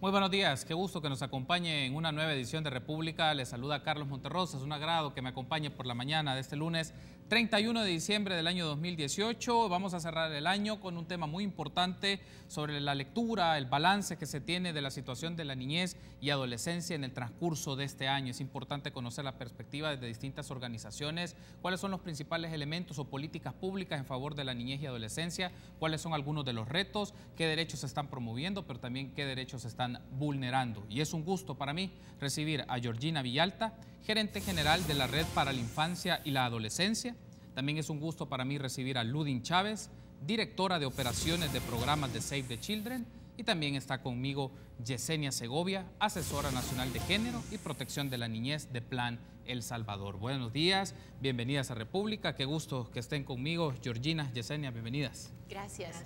Muy buenos días, qué gusto que nos acompañe en una nueva edición de República. Les saluda Carlos Monterrosa, es un agrado que me acompañe por la mañana de este lunes 31 de diciembre del año 2018. Vamos a cerrar el año con un tema muy importante sobre la lectura, el balance que se tiene de la situación de la niñez y adolescencia en el transcurso de este año. Es importante conocer la perspectiva desde distintas organizaciones, cuáles son los principales elementos o políticas públicas en favor de la niñez y adolescencia, cuáles son algunos de los retos, qué derechos se están promoviendo, pero también qué derechos se están vulnerando. Y es un gusto para mí recibir a Georgina Villalta, gerente general de la Red para la Infancia y la Adolescencia. También es un gusto para mí recibir a Ludin Chávez, directora de operaciones de programas de Save the Children. Y también está conmigo Yesenia Segovia, asesora nacional de género y protección de la niñez de Plan El Salvador. Buenos días, bienvenidas a República. Qué gusto que estén conmigo. Georgina, Yesenia, bienvenidas. Gracias.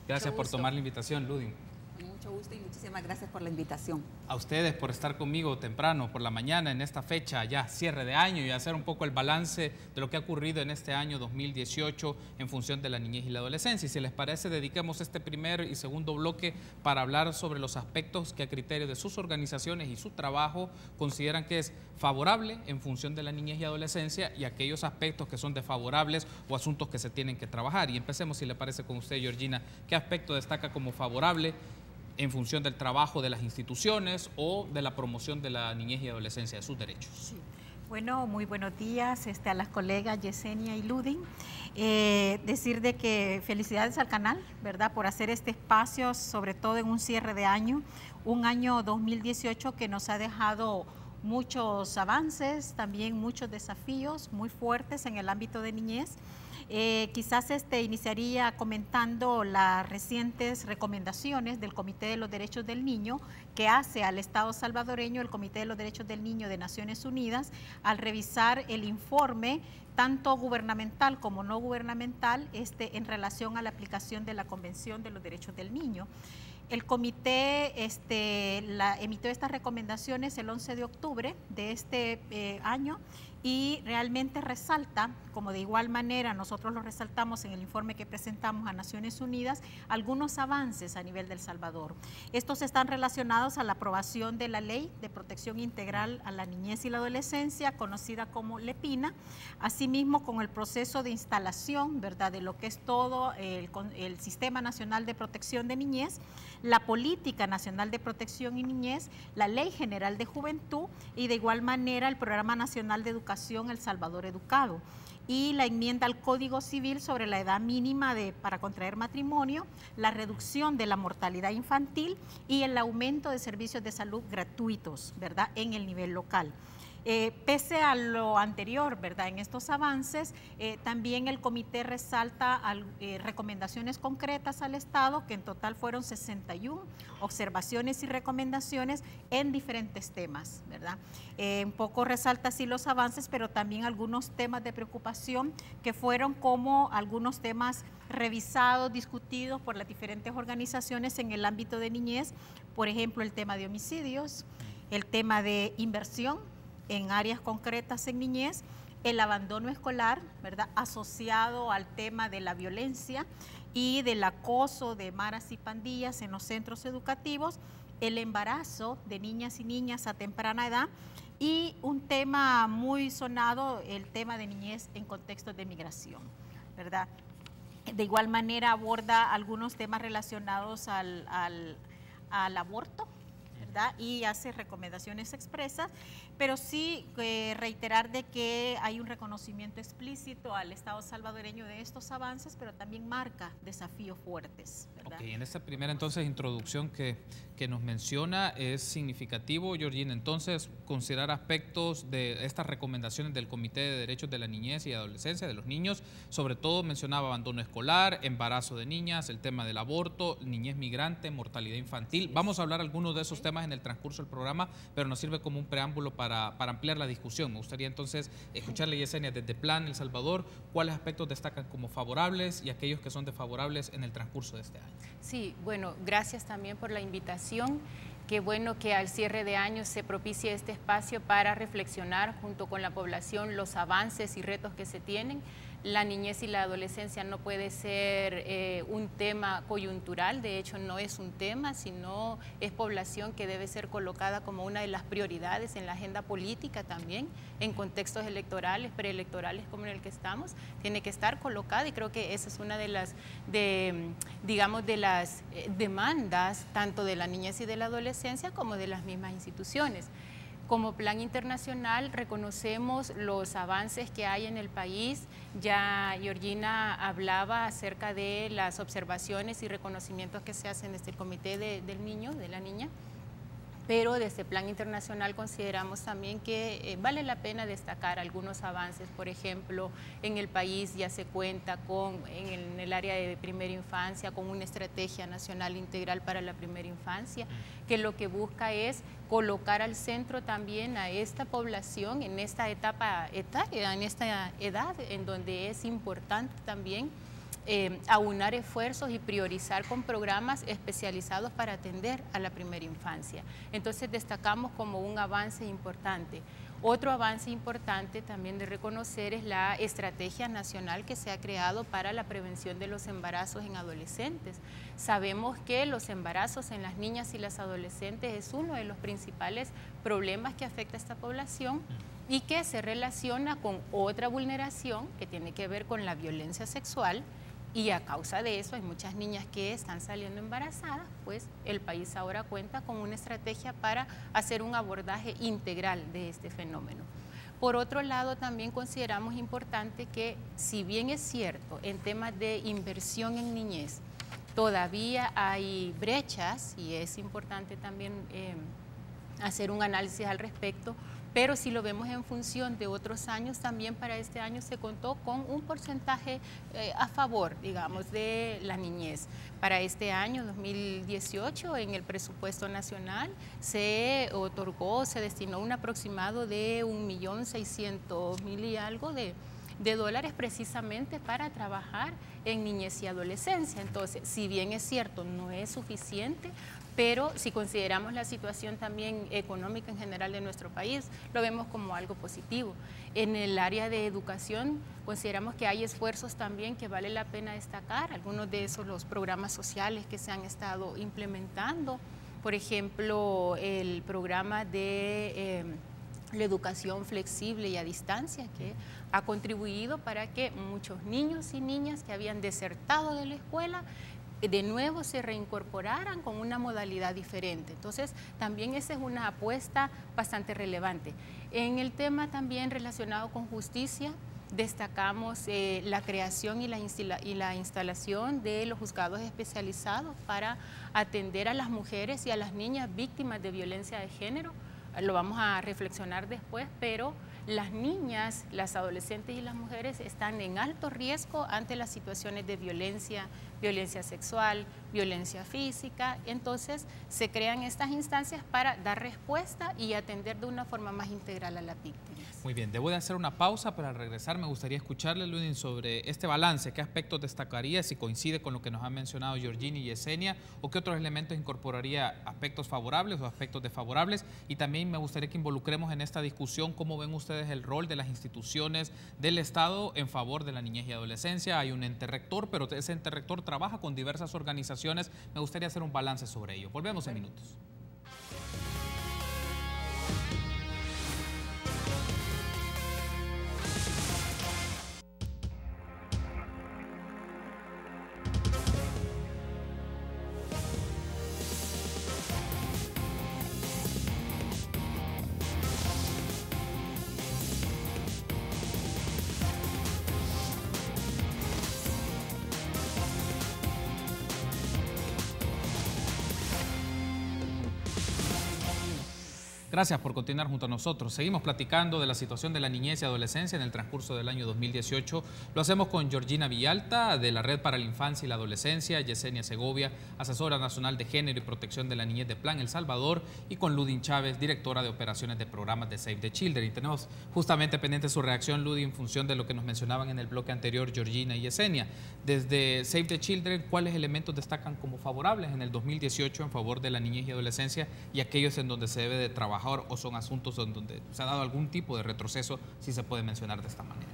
Gracias por tomar la invitación, Ludin. Mucho gusto y muchísimas gracias por la invitación. A ustedes por estar conmigo temprano, por la mañana, en esta fecha ya cierre de año y hacer un poco el balance de lo que ha ocurrido en este año 2018 en función de la niñez y la adolescencia. Y si les parece, dediquemos este primer y segundo bloque para hablar sobre los aspectos que a criterio de sus organizaciones y su trabajo consideran que es favorable en función de la niñez y adolescencia y aquellos aspectos que son desfavorables o asuntos que se tienen que trabajar. Y empecemos, si le parece, con usted, Georgina. ¿Qué aspecto destaca como favorable en función del trabajo de las instituciones o de la promoción de la niñez y adolescencia, de sus derechos? Sí. Bueno, muy buenos días a las colegas Yesenia y Ludin. Decir de que felicidades al canal, ¿verdad?, por hacer este espacio, sobre todo en un cierre de año, un año 2018 que nos ha dejado muchos avances, también muchos desafíos muy fuertes en el ámbito de niñez. Quizás iniciaría comentando las recientes recomendaciones del Comité de los Derechos del Niño que hace al Estado salvadoreño el Comité de los Derechos del Niño de Naciones Unidas al revisar el informe tanto gubernamental como no gubernamental en relación a la aplicación de la Convención de los Derechos del Niño. El comité emitió estas recomendaciones el 11 de octubre de este año y realmente resalta, como de igual manera nosotros lo resaltamos en el informe que presentamos a Naciones Unidas, algunos avances a nivel de El Salvador. Estos están relacionados a la aprobación de la Ley de Protección Integral a la Niñez y la Adolescencia, conocida como LEPINA, asimismo con el proceso de instalación, ¿verdad?, de lo que es todo el Sistema Nacional de Protección de Niñez, la Política Nacional de Protección y Niñez, la Ley General de Juventud y de igual manera el Programa Nacional de Educación El Salvador Educado y la enmienda al Código Civil sobre la edad mínima para contraer matrimonio, la reducción de la mortalidad infantil y el aumento de servicios de salud gratuitos, ¿verdad?, en el nivel local. Pese a lo anterior, ¿verdad?, en estos avances, también el comité resalta recomendaciones concretas al Estado, que en total fueron 61 observaciones y recomendaciones en diferentes temas, ¿verdad? Un poco resalta así los avances, pero también algunos temas de preocupación que fueron como algunos temas revisados, discutidos por las diferentes organizaciones en el ámbito de niñez, por ejemplo, el tema de homicidios, el tema de inversión en áreas concretas en niñez, el abandono escolar, ¿verdad?, asociado al tema de la violencia y del acoso de maras y pandillas en los centros educativos, el embarazo de niñas y niñas a temprana edad y un tema muy sonado, el tema de niñez en contextos de migración, ¿verdad? De igual manera aborda algunos temas relacionados al aborto, ¿verdad?, y hace recomendaciones expresas, pero sí reiterar de que hay un reconocimiento explícito al Estado salvadoreño de estos avances, pero también marca desafíos fuertes, ¿verdad? Ok, en esta primera entonces introducción que nos menciona es significativo, Georgina, entonces considerar aspectos de estas recomendaciones del Comité de Derechos de la Niñez y Adolescencia de los niños, sobre todo mencionaba abandono escolar, embarazo de niñas, el tema del aborto, niñez migrante, mortalidad infantil. Vamos a hablar algunos de esos temas en el transcurso del programa, pero nos sirve como un preámbulo para ampliar la discusión. Me gustaría entonces escucharle, Yesenia, desde Plan El Salvador, cuáles aspectos destacan como favorables y aquellos que son desfavorables en el transcurso de este año. Sí, bueno, gracias también por la invitación. Qué bueno que al cierre de año se propicie este espacio para reflexionar junto con la población los avances y retos que se tienen. La niñez y la adolescencia no puede ser un tema coyuntural, de hecho no es un tema, sino es población que debe ser colocada como una de las prioridades en la agenda política también, en contextos electorales, preelectorales como en el que estamos, tiene que estar colocada, y creo que esa es una de las, digamos, de las demandas tanto de la niñez y de la adolescencia como de las mismas instituciones. Como plan internacional reconocemos los avances que hay en el país. Ya Georgina hablaba acerca de las observaciones y reconocimientos que se hacen desde el Comité del Niño, de la Niña, pero desde el plan internacional consideramos también que vale la pena destacar algunos avances. Por ejemplo, en el país ya se cuenta en el área de primera infancia con una estrategia nacional integral para la primera infancia, que lo que busca es colocar al centro también a esta población en esta etapa etaria, en esta edad en donde es importante también aunar esfuerzos y priorizar con programas especializados para atender a la primera infancia. Entonces destacamos como un avance importante. Otro avance importante también de reconocer es la estrategia nacional que se ha creado para la prevención de los embarazos en adolescentes. Sabemos que los embarazos en las niñas y las adolescentes es uno de los principales problemas que afecta a esta población y que se relaciona con otra vulneración que tiene que ver con la violencia sexual. Y a causa de eso hay muchas niñas que están saliendo embarazadas, pues el país ahora cuenta con una estrategia para hacer un abordaje integral de este fenómeno. Por otro lado, también consideramos importante que, si bien es cierto, en temas de inversión en niñez, todavía hay brechas y es importante también hacer un análisis al respecto, pero si lo vemos en función de otros años, también para este año se contó con un porcentaje a favor, digamos, de la niñez. Para este año, 2018, en el presupuesto nacional se otorgó, se destinó un aproximado de 1.600.000 y algo de dólares precisamente para trabajar en niñez y adolescencia. Entonces, si bien es cierto, no es suficiente, pero si consideramos la situación también económica en general de nuestro país, lo vemos como algo positivo. En el área de educación consideramos que hay esfuerzos también que vale la pena destacar, algunos de esos los programas sociales que se han estado implementando, por ejemplo, el programa de la educación flexible y a distancia, que ha contribuido para que muchos niños y niñas que habían desertado de la escuela de nuevo se reincorporaran con una modalidad diferente. Entonces, también esa es una apuesta bastante relevante. En el tema también relacionado con justicia, destacamos la creación y la instalación de los juzgados especializados para atender a las mujeres y a las niñas víctimas de violencia de género. Lo vamos a reflexionar después, pero las niñas, las adolescentes y las mujeres están en alto riesgo ante las situaciones de violencia sexual, violencia física. Entonces se crean estas instancias para dar respuesta y atender de una forma más integral a las víctimas. Muy bien, debo de hacer una pausa, pero al regresar me gustaría escucharle, Ludin, sobre este balance. ¿Qué aspectos destacaría, si coincide con lo que nos han mencionado Georgina y Yesenia, o qué otros elementos incorporaría, aspectos favorables o aspectos desfavorables? Y también me gustaría que involucremos en esta discusión cómo ven ustedes el rol de las instituciones del Estado en favor de la niñez y adolescencia. Hay un ente rector, pero ese ente rector trabaja con diversas organizaciones. Me gustaría hacer un balance sobre ello. Volvemos en minutos. Gracias por continuar junto a nosotros. Seguimos platicando de la situación de la niñez y adolescencia en el transcurso del año 2018. Lo hacemos con Georgina Villalta, de la Red para la Infancia y la Adolescencia, Yesenia Segovia, asesora nacional de Género y Protección de la Niñez de Plan El Salvador, y con Ludin Chávez, directora de operaciones de programas de Save the Children. Y tenemos justamente pendiente su reacción, Ludin, en función de lo que nos mencionaban en el bloque anterior Georgina y Yesenia. Desde Save the Children, ¿cuáles elementos destacan como favorables en el 2018 en favor de la niñez y adolescencia, y aquellos en donde se debe de trabajar o son asuntos en donde se ha dado algún tipo de retroceso, si se puede mencionar de esta manera?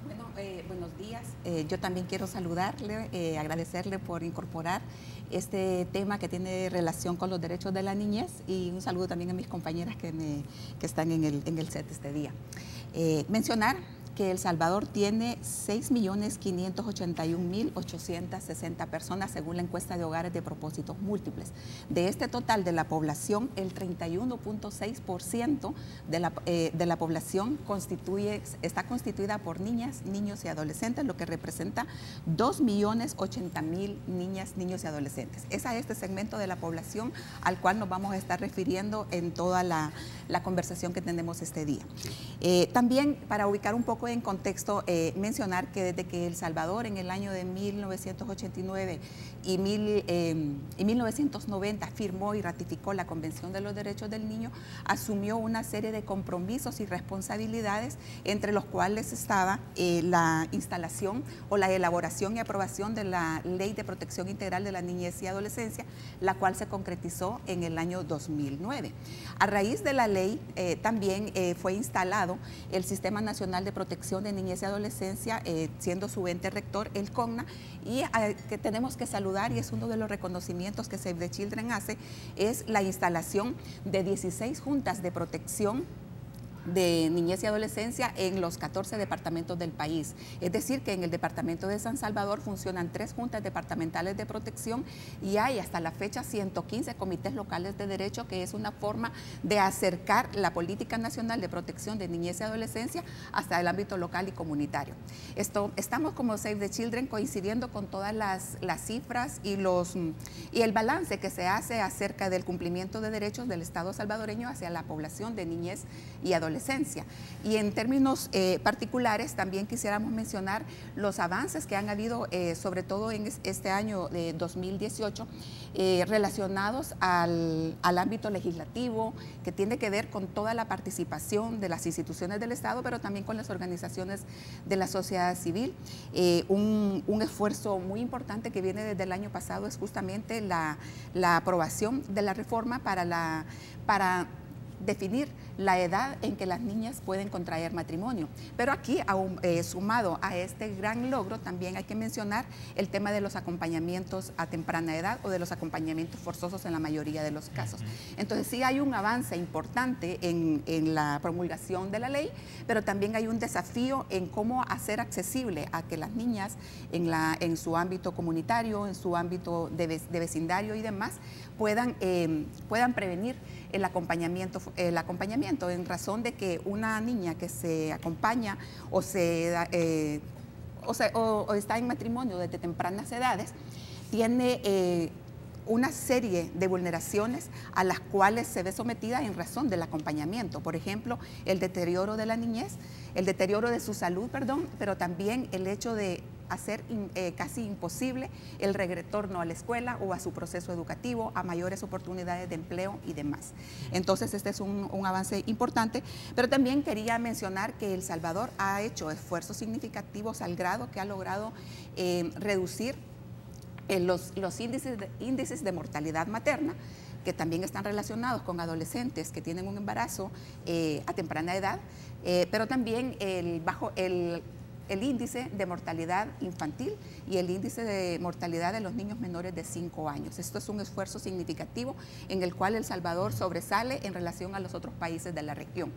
Bueno, buenos días. Yo también quiero saludarle, agradecerle por incorporar este tema que tiene relación con los derechos de la niñez, y un saludo también a mis compañeras que están en el set este día. Mencionar que El Salvador tiene 6.581.860 personas según la encuesta de hogares de propósitos múltiples. De este total de la población, el 31.6% de la población está constituida por niñas, niños y adolescentes, lo que representa 2.080.000 niñas, niños y adolescentes. Es a este segmento de la población al cual nos vamos a estar refiriendo en toda la conversación que tenemos este día. También, para ubicar un poco en contexto, mencionar que desde que El Salvador en el año de 1989 y 1990 firmó y ratificó la Convención de los Derechos del Niño, asumió una serie de compromisos y responsabilidades, entre los cuales estaba la instalación o la elaboración y aprobación de la Ley de Protección Integral de la Niñez y Adolescencia, la cual se concretizó en el año 2009. A raíz de la ley también fue instalado el Sistema Nacional de Protección de Niñez y Adolescencia, siendo su ente rector el CONNA, y que tenemos que saludar, y es uno de los reconocimientos que Save the Children hace, es la instalación de 16 juntas de protección de niñez y adolescencia en los 14 departamentos del país. Es decir, que en el departamento de San Salvador funcionan 3 juntas departamentales de protección, y hay hasta la fecha 115 comités locales de derecho, que es una forma de acercar la política nacional de protección de niñez y adolescencia hasta el ámbito local y comunitario. Estamos como Save the Children coincidiendo con todas las cifras y el balance que se hace acerca del cumplimiento de derechos del Estado salvadoreño hacia la población de niñez y adolescencia. Y en términos particulares, también quisiéramos mencionar los avances que han habido, sobre todo en este año de 2018, relacionados al ámbito legislativo, que tiene que ver con toda la participación de las instituciones del Estado, pero también con las organizaciones de la sociedad civil. Un esfuerzo muy importante que viene desde el año pasado es justamente la aprobación de la reforma para definir la edad en que las niñas pueden contraer matrimonio. Pero aquí, sumado a este gran logro, también hay que mencionar el tema de los acompañamientos a temprana edad, o de los acompañamientos forzosos en la mayoría de los casos. Entonces sí hay un avance importante en la promulgación de la ley, pero también hay un desafío en cómo hacer accesible a que las niñas en su ámbito comunitario, en su ámbito de vecindario y demás, puedan prevenir el acompañamiento, en razón de que una niña que se acompaña o está en matrimonio desde tempranas edades tiene una serie de vulneraciones a las cuales se ve sometida en razón del acompañamiento. Por ejemplo, el deterioro de la niñez, el deterioro de su salud, pero también el hecho de hacer casi imposible el retorno a la escuela o a su proceso educativo, a mayores oportunidades de empleo y demás. Entonces, este es un avance importante, pero también quería mencionar que El Salvador ha hecho esfuerzos significativos al grado que ha logrado reducir los índices de mortalidad materna, que también están relacionados con adolescentes que tienen un embarazo a temprana edad, pero también el índice de mortalidad infantil y el índice de mortalidad de los niños menores de 5 años. Esto es un esfuerzo significativo en el cual El Salvador sobresale en relación a los otros países de la región.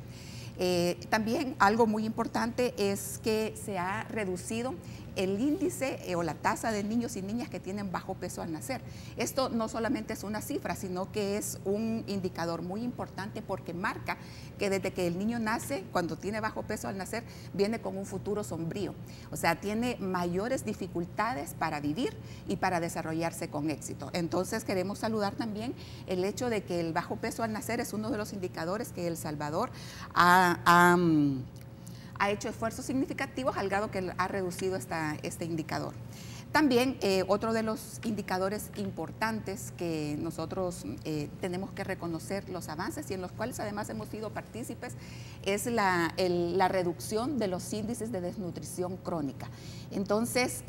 También algo muy importante es que se ha reducido el índice o la tasa de niños y niñas que tienen bajo peso al nacer. Esto no solamente es una cifra, sino que es un indicador muy importante, porque marca que desde que el niño nace, cuando tiene bajo peso al nacer, viene con un futuro sombrío. O sea, tiene mayores dificultades para vivir y para desarrollarse con éxito. Entonces, queremos saludar también el hecho de que el bajo peso al nacer es uno de los indicadores que El Salvador ha hecho esfuerzos significativos al grado que ha reducido este indicador. También otro de los indicadores importantes que nosotros tenemos que reconocer los avances, y en los cuales además hemos sido partícipes, es la reducción de los índices de desnutrición crónica. Entonces,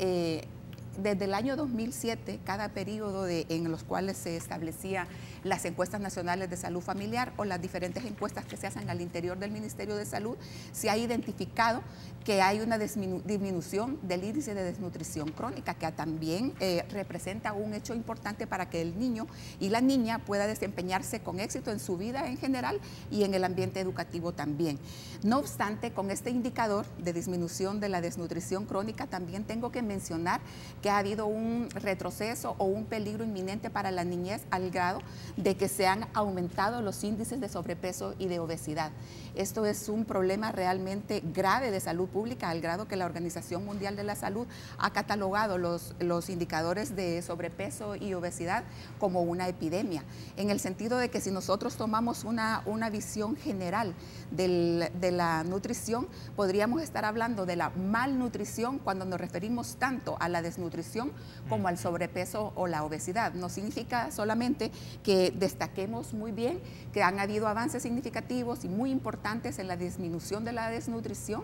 desde el año 2007, cada periodo en los cuales se establecía las encuestas nacionales de salud familiar o las diferentes encuestas que se hacen al interior del Ministerio de Salud, se ha identificado que hay una disminución del índice de desnutrición crónica, que también representa un hecho importante para que el niño y la niña pueda desempeñarse con éxito en su vida en general y en el ambiente educativo también. No obstante, con este indicador de disminución de la desnutrición crónica, también tengo que mencionar que ha habido un retroceso o un peligro inminente para la niñez al grado de que se han aumentado los índices de sobrepeso y de obesidad. Esto es un problema realmente grave de salud pública, al grado que la Organización Mundial de la Salud ha catalogado los indicadores de sobrepeso y obesidad como una epidemia, en el sentido de que si nosotros tomamos una visión general de la nutrición, podríamos estar hablando de la malnutrición cuando nos referimos tanto a la desnutrición como al sobrepeso o la obesidad. No significa solamente que destaquemos muy bien que han habido avances significativos y muy importantes en la disminución de la desnutrición,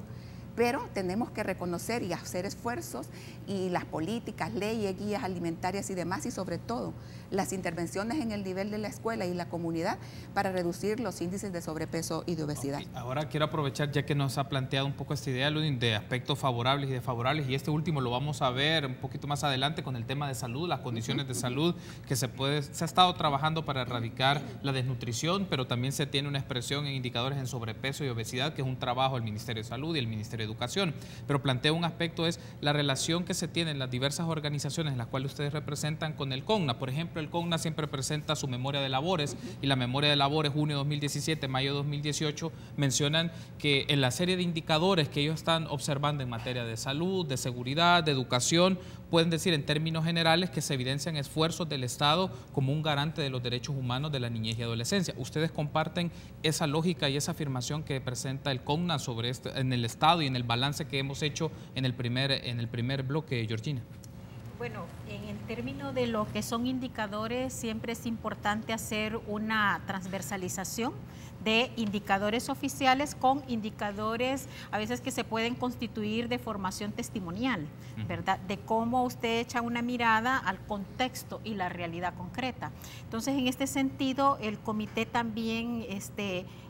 pero tenemos que reconocer y hacer esfuerzos y las políticas, leyes, guías alimentarias y demás, y sobre todo las intervenciones en el nivel de la escuela y la comunidad para reducir los índices de sobrepeso y de obesidad. Okay. Ahora quiero aprovechar, ya que nos ha planteado un poco esta idea, Ludin, de aspectos favorables y desfavorables, y este último lo vamos a ver un poquito más adelante con el tema de salud, las condiciones de salud que se ha estado trabajando para erradicar la desnutrición, pero también se tiene una expresión en indicadores en sobrepeso y obesidad, que es un trabajo del Ministerio de Salud y el Ministerio de Educación. Pero planteo un aspecto, es la relación que se tiene en las diversas organizaciones en las cuales ustedes representan con el CONNA. Por ejemplo, el CONNA siempre presenta su memoria de labores, y la memoria de labores junio 2017, mayo 2018, mencionan que en la serie de indicadores que ellos están observando en materia de salud, de seguridad, de educación, pueden decir en términos generales que se evidencian esfuerzos del Estado como un garante de los derechos humanos de la niñez y adolescencia. ¿Ustedes comparten esa lógica y esa afirmación que presenta el CONNA sobre en el Estado y en el balance que hemos hecho en el primer bloque, Georgina? Bueno, en el término de lo que son indicadores, siempre es importante hacer una transversalización de indicadores oficiales con indicadores a veces que se pueden constituir de formación testimonial, ¿verdad? De cómo usted echa una mirada al contexto y la realidad concreta. Entonces, en este sentido, el comité también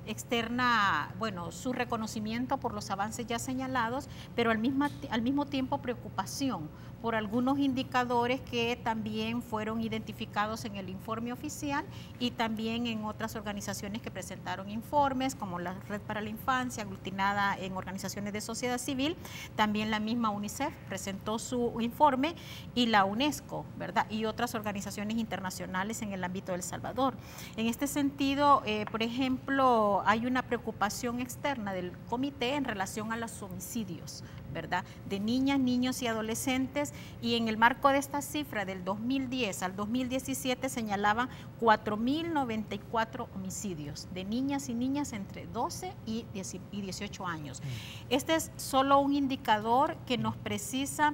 externa, bueno, su reconocimiento por los avances ya señalados, pero al mismo tiempo preocupación por algunos indicadores que también fueron identificados en el informe oficial y también en otras organizaciones que presentaron informes, como la Red para la Infancia, aglutinada en organizaciones de sociedad civil. También la misma UNICEF presentó su informe, y la UNESCO, ¿verdad? Y otras organizaciones internacionales en el ámbito de El Salvador. En este sentido, por ejemplo, hay una preocupación externa del comité en relación a los homicidios, ¿verdad? De niñas, niños y adolescentes, y en el marco de esta cifra del 2010 al 2017 señalaba 4.094 homicidios de niñas y niñas entre 12 y 18 años. Este es solo un indicador que nos precisa,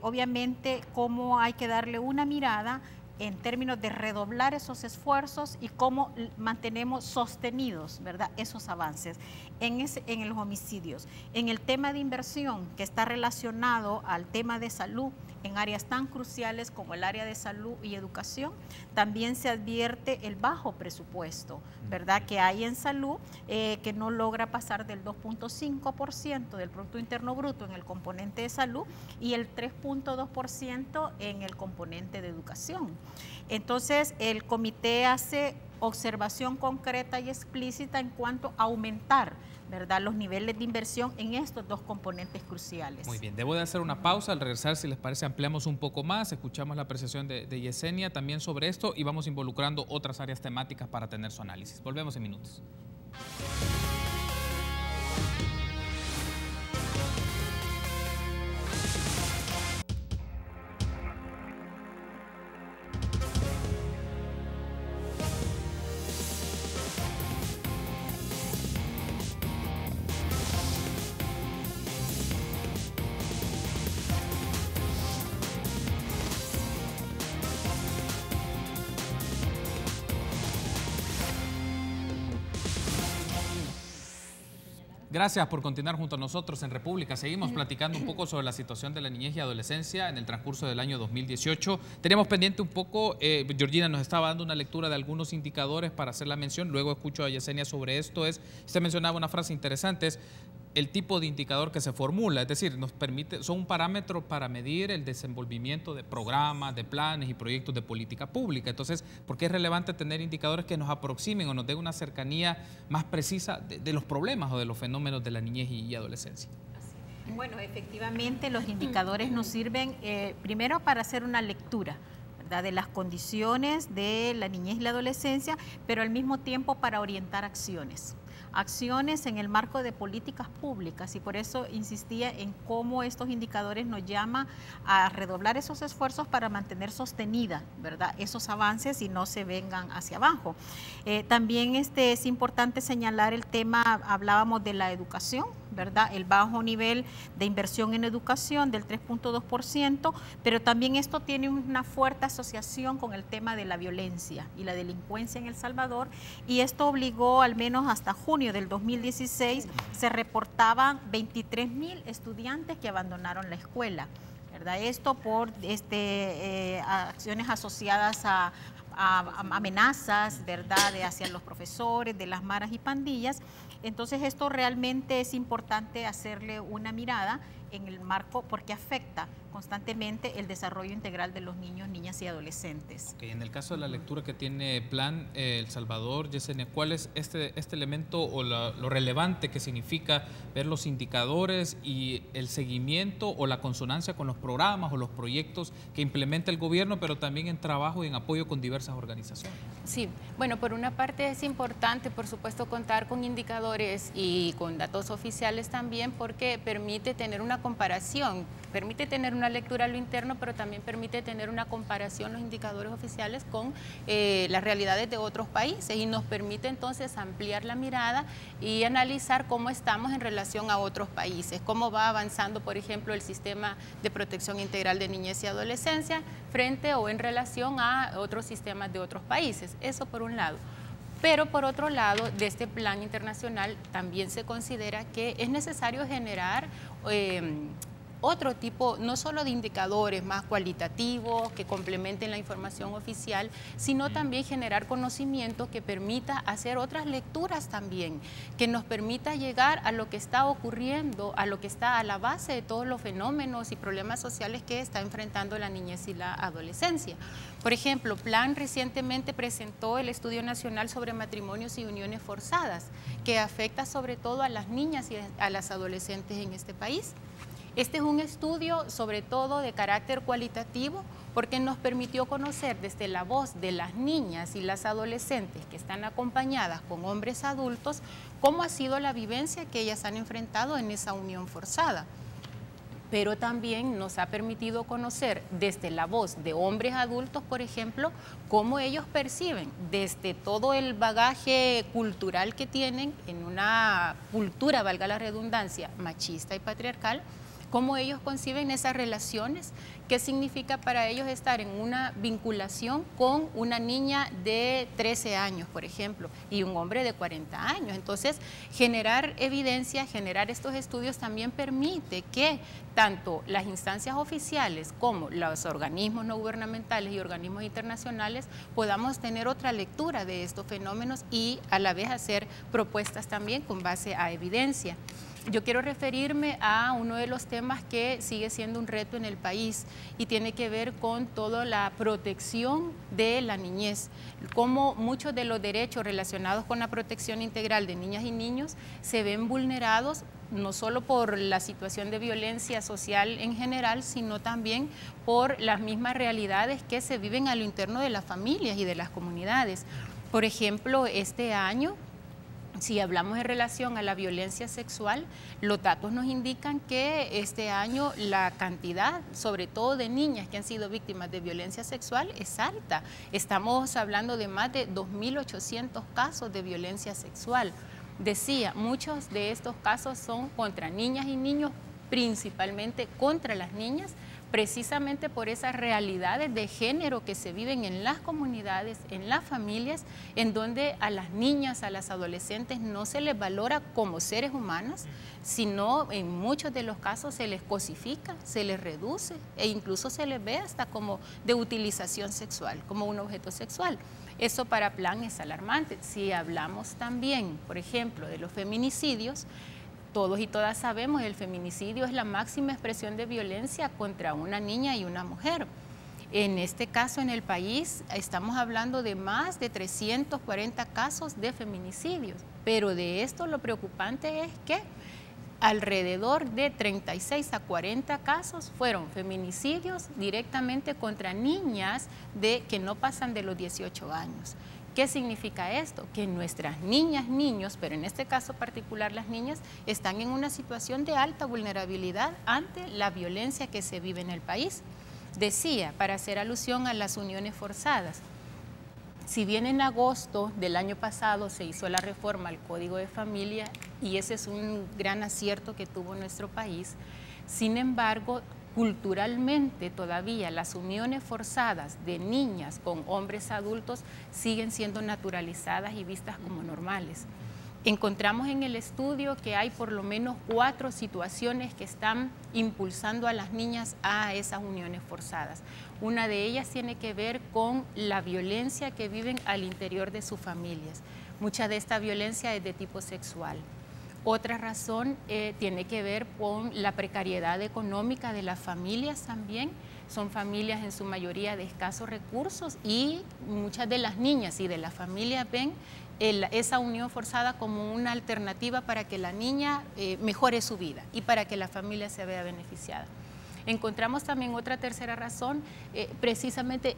obviamente, cómo hay que darle una mirada en términos de redoblar esos esfuerzos y cómo mantenemos sostenidos, ¿verdad?, esos avances en los homicidios. En el tema de inversión, que está relacionado al tema de salud, en áreas tan cruciales como el área de salud y educación, también se advierte el bajo presupuesto, ¿verdad?, que hay en salud, que no logra pasar del 2.5% del Producto Interno Bruto en el componente de salud y el 3.2% en el componente de educación. Entonces, el comité hace observación concreta y explícita en cuanto a aumentar, ¿verdad?, los niveles de inversión en estos dos componentes cruciales. Muy bien, debo de hacer una pausa. Al regresar, si les parece, ampliamos un poco más, escuchamos la apreciación de Yesenia también sobre esto y vamos involucrando otras áreas temáticas para tener su análisis. Volvemos en minutos. Gracias por continuar junto a nosotros en República. Seguimos platicando un poco sobre la situación de la niñez y adolescencia en el transcurso del año 2018. Teníamos pendiente un poco, Georgina nos estaba dando una lectura de algunos indicadores para hacer la mención, luego escucho a Yesenia sobre esto. Usted mencionaba una frase interesante, el tipo de indicador que se formula, es decir, son un parámetro para medir el desenvolvimiento de programas, de planes y proyectos de política pública. Entonces, ¿por qué es relevante tener indicadores que nos aproximen o nos den una cercanía más precisa de los problemas o de los fenómenos de la niñez y adolescencia? Bueno, efectivamente los indicadores nos sirven primero para hacer una lectura, ¿verdad?, de las condiciones de la niñez y la adolescencia, pero al mismo tiempo para orientar acciones en el marco de políticas públicas, y por eso insistía en cómo estos indicadores nos llaman a redoblar esos esfuerzos para mantener sostenida, ¿verdad?, esos avances y no se vengan hacia abajo. También es importante señalar el tema, hablábamos de la educación, ¿verdad?, el bajo nivel de inversión en educación del 3.2%, pero también esto tiene una fuerte asociación con el tema de la violencia y la delincuencia en El Salvador, y esto obligó, al menos hasta junio del 2016, se reportaban 23,000 estudiantes que abandonaron la escuela, ¿verdad? Esto por acciones asociadas a amenazas, ¿verdad?, hacia los profesores, de las maras y pandillas. Entonces esto realmente es importante hacerle una mirada en el marco porque afecta constantemente el desarrollo integral de los niños, niñas y adolescentes. Okay, en el caso de la lectura que tiene Plan El Salvador, Yesenia, ¿cuál es este elemento o lo relevante que significa ver los indicadores y el seguimiento o la consonancia con los programas o los proyectos que implementa el gobierno, pero también en trabajo y en apoyo con diversas organizaciones? Sí, bueno, por una parte es importante, por supuesto, contar con indicadores y con datos oficiales también, porque permite tener una comparación, permite tener una lectura a lo interno, pero también permite tener una comparación, los indicadores oficiales, con las realidades de otros países, y nos permite entonces ampliar la mirada y analizar cómo estamos en relación a otros países, cómo va avanzando, por ejemplo, el sistema de protección integral de niñez y adolescencia frente o en relación a otros sistemas de otros países. Eso por un lado. Pero por otro lado, de este plan internacional también se considera que es necesario generar otro tipo, no solo de indicadores más cualitativos que complementen la información oficial, sino también generar conocimiento que permita hacer otras lecturas también, que nos permita llegar a lo que está ocurriendo, a lo que está a la base de todos los fenómenos y problemas sociales que está enfrentando la niñez y la adolescencia. Por ejemplo, Plan recientemente presentó el Estudio Nacional sobre Matrimonios y Uniones Forzadas, que afecta sobre todo a las niñas y a las adolescentes en este país. Este es un estudio sobre todo de carácter cualitativo porque nos permitió conocer desde la voz de las niñas y las adolescentes que están acompañadas con hombres adultos cómo ha sido la vivencia que ellas han enfrentado en esa unión forzada. Pero también nos ha permitido conocer desde la voz de hombres adultos, por ejemplo, cómo ellos perciben desde todo el bagaje cultural que tienen en una cultura, valga la redundancia, machista y patriarcal, cómo ellos conciben esas relaciones, qué significa para ellos estar en una vinculación con una niña de 13 años, por ejemplo, y un hombre de 40 años. Entonces, generar evidencia, generar estos estudios también permite que tanto las instancias oficiales como los organismos no gubernamentales y organismos internacionales podamos tener otra lectura de estos fenómenos y a la vez hacer propuestas también con base a evidencia. Yo quiero referirme a uno de los temas que sigue siendo un reto en el país y tiene que ver con toda la protección de la niñez, cómo muchos de los derechos relacionados con la protección integral de niñas y niños se ven vulnerados no solo por la situación de violencia social en general, sino también por las mismas realidades que se viven a lo interno de las familias y de las comunidades. Por ejemplo, este año, si hablamos en relación a la violencia sexual, los datos nos indican que este año la cantidad, sobre todo de niñas que han sido víctimas de violencia sexual, es alta. Estamos hablando de más de 2.800 casos de violencia sexual. Decía, muchos de estos casos son contra niñas y niños, principalmente contra las niñas, precisamente por esas realidades de género que se viven en las comunidades, en las familias, en donde a las niñas, a las adolescentes no se les valora como seres humanas, sino en muchos de los casos se les cosifica, se les reduce e incluso se les ve hasta como de utilización sexual, como un objeto sexual. Eso para Plan es alarmante. Si hablamos también, por ejemplo, de los feminicidios, todos y todas sabemos, el feminicidio es la máxima expresión de violencia contra una niña y una mujer. En este caso, en el país, estamos hablando de más de 340 casos de feminicidios, pero de esto lo preocupante es que alrededor de 36 a 40 casos fueron feminicidios directamente contra niñas que no pasan de los 18 años. ¿Qué significa esto? Que nuestras niñas, niños, pero en este caso particular las niñas, están en una situación de alta vulnerabilidad ante la violencia que se vive en el país. Decía, para hacer alusión a las uniones forzadas, si bien en agosto del año pasado se hizo la reforma al Código de Familia, y ese es un gran acierto que tuvo nuestro país, sin embargo, culturalmente todavía las uniones forzadas de niñas con hombres adultos siguen siendo naturalizadas y vistas como normales. Encontramos en el estudio que hay por lo menos 4 situaciones que están impulsando a las niñas a esas uniones forzadas. Una de ellas tiene que ver con la violencia que viven al interior de sus familias. Mucha de esta violencia es de tipo sexual. Otra razón tiene que ver con la precariedad económica de las familias también. Son familias en su mayoría de escasos recursos y muchas de las niñas y de las familias ven esa unión forzada como una alternativa para que la niña mejore su vida y para que la familia se vea beneficiada. Encontramos también otra tercera razón, precisamente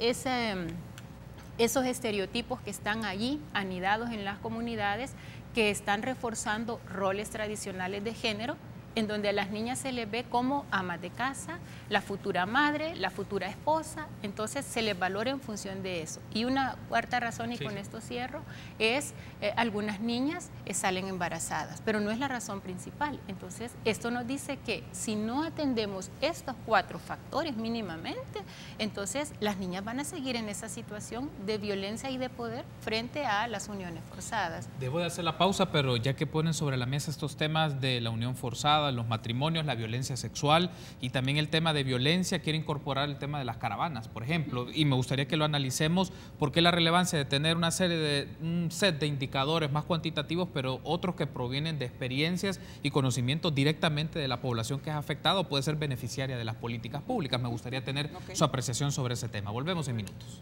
esos estereotipos que están allí anidados en las comunidades, que están reforzando roles tradicionales de género, en donde a las niñas se les ve como amas de casa, la futura madre, la futura esposa, entonces se les valora en función de eso. Y una cuarta razón, y con esto cierro, es algunas niñas salen embarazadas, pero no es la razón principal. Entonces, esto nos dice que si no atendemos estos 4 factores mínimamente, entonces las niñas van a seguir en esa situación de violencia y de poder frente a las uniones forzadas. Debo de hacer la pausa, pero ya que ponen sobre la mesa estos temas de la unión forzada, los matrimonios, la violencia sexual y también el tema de violencia, quiero incorporar el tema de las caravanas, por ejemplo, y me gustaría que lo analicemos, porque la relevancia de tener un set de indicadores más cuantitativos, pero otros que provienen de experiencias y conocimientos directamente de la población que es afectada o puede ser beneficiaria de las políticas públicas. Me gustaría tener su apreciación sobre ese tema. Volvemos en minutos.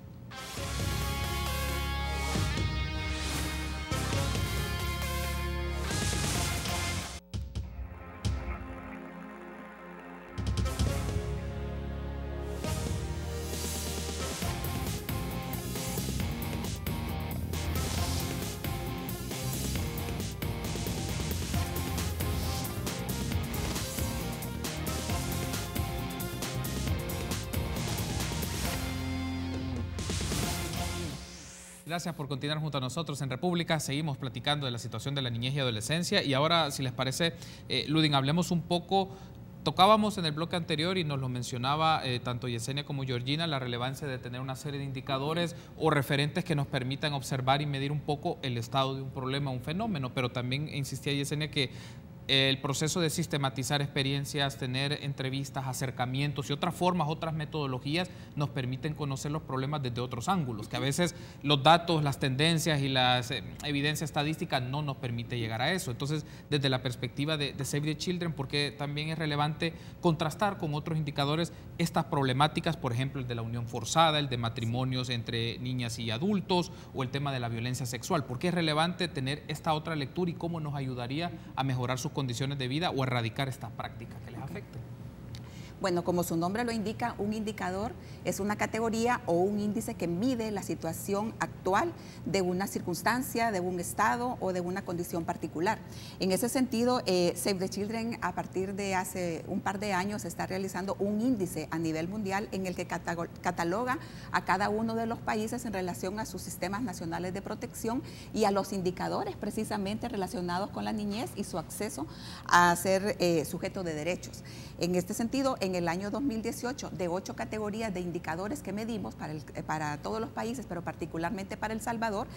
Gracias por continuar junto a nosotros en República. Seguimos platicando de la situación de la niñez y adolescencia. Y ahora, si les parece, Ludin, hablemos un poco. Tocábamos en el bloque anterior y nos lo mencionaba tanto Yesenia como Georgina, la relevancia de tener una serie de indicadores o referentes que nos permitan observar y medir un poco el estado de un problema, un fenómeno. Pero también insistía Yesenia que el proceso de sistematizar experiencias, tener entrevistas, acercamientos y otras formas, otras metodologías nos permiten conocer los problemas desde otros ángulos, que a veces los datos, las tendencias y las evidencia estadística no nos permite llegar a eso. Entonces, desde la perspectiva de Save the Children, porque también es relevante contrastar con otros indicadores estas problemáticas, por ejemplo, el de la unión forzada, el de matrimonios entre niñas y adultos o el tema de la violencia sexual. ¿Por qué es relevante tener esta otra lectura y cómo nos ayudaría a mejorar sus condiciones de vida o erradicar estas prácticas que les afecten? Bueno, como su nombre lo indica, un indicador es una categoría o un índice que mide la situación actual de una circunstancia, de un estado o de una condición particular. En ese sentido, Save the Children, a partir de hace un par de años, está realizando un índice a nivel mundial en el que cataloga a cada uno de los países en relación a sus sistemas nacionales de protección y a los indicadores precisamente relacionados con la niñez y su acceso a ser sujeto de derechos. En este sentido, en el año 2018, de 8 categorías de indicadores que medimos para todos los países, pero particularmente para El Salvador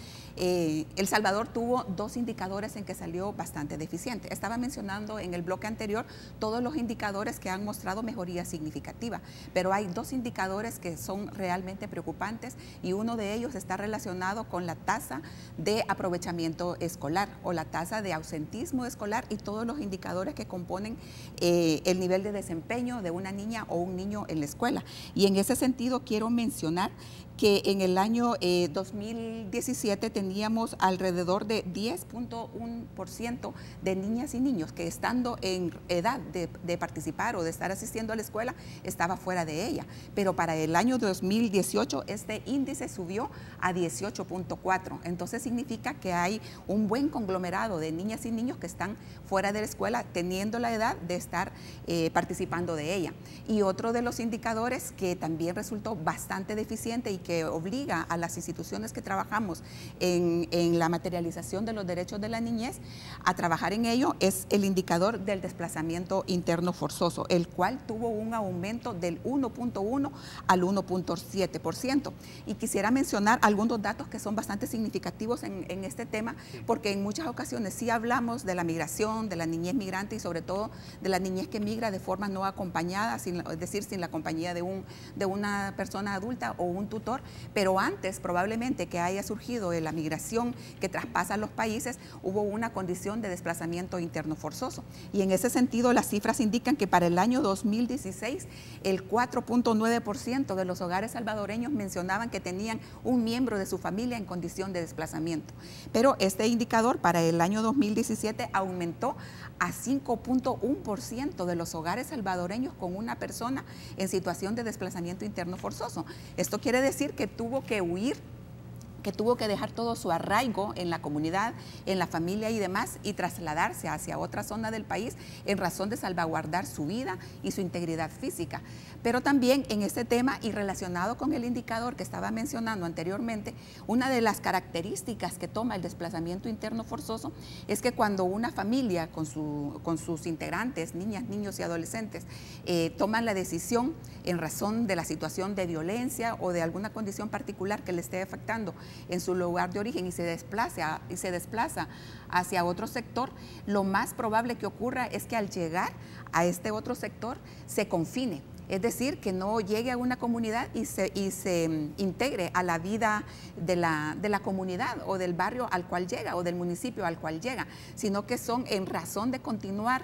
tuvo 2 indicadores en que salió bastante deficiente. Estaba mencionando en el bloque anterior todos los indicadores que han mostrado mejoría significativa, pero hay 2 indicadores que son realmente preocupantes y uno de ellos está relacionado con la tasa de aprovechamiento escolar o la tasa de ausentismo escolar y todos los indicadores que componen el nivel de desempeño de una niña o un niño en la escuela. Y en ese sentido quiero mencionar que en el año 2017 teníamos alrededor de 10.1% de niñas y niños que estando en edad de participar o de estar asistiendo a la escuela estaba fuera de ella. Pero para el año 2018 este índice subió a 18.4. Entonces significa que hay un buen conglomerado de niñas y niños que están fuera de la escuela teniendo la edad de estar participando de ella. Y otro de los indicadores que también resultó bastante deficiente y que obliga a las instituciones que trabajamos en la materialización de los derechos de la niñez a trabajar en ello es el indicador del desplazamiento interno forzoso, el cual tuvo un aumento del 1.1 al 1.7%. Y quisiera mencionar algunos datos que son bastante significativos en este tema, porque en muchas ocasiones sí hablamos de la migración, de la niñez migrante y sobre todo de la niñez que migra de forma no acompañada, es decir, sin la compañía de una persona adulta o un tutor, pero antes probablemente que haya surgido la migración que traspasa los países, hubo una condición de desplazamiento interno forzoso. Y en ese sentido las cifras indican que para el año 2016 el 4.9% de los hogares salvadoreños mencionaban que tenían un miembro de su familia en condición de desplazamiento. Pero este indicador para el año 2017 aumentó a 5.1% de los hogares salvadoreños con una persona en situación de desplazamiento interno forzoso. Esto quiere decir que tuvo que huir, que tuvo que dejar todo su arraigo en la comunidad, en la familia y demás, y trasladarse hacia otra zona del país en razón de salvaguardar su vida y su integridad física. Pero también en este tema y relacionado con el indicador que estaba mencionando anteriormente, una de las características que toma el desplazamiento interno forzoso es que cuando una familia con sus integrantes, niñas, niños y adolescentes, toman la decisión en razón de la situación de violencia o de alguna condición particular que le esté afectando en su lugar de origen y se desplaza hacia otro sector, lo más probable que ocurra es que al llegar a este otro sector se confine. Es decir, que no llegue a una comunidad y se integre a la vida de la comunidad o del barrio al cual llega o del municipio al cual llega, sino que son en razón de continuar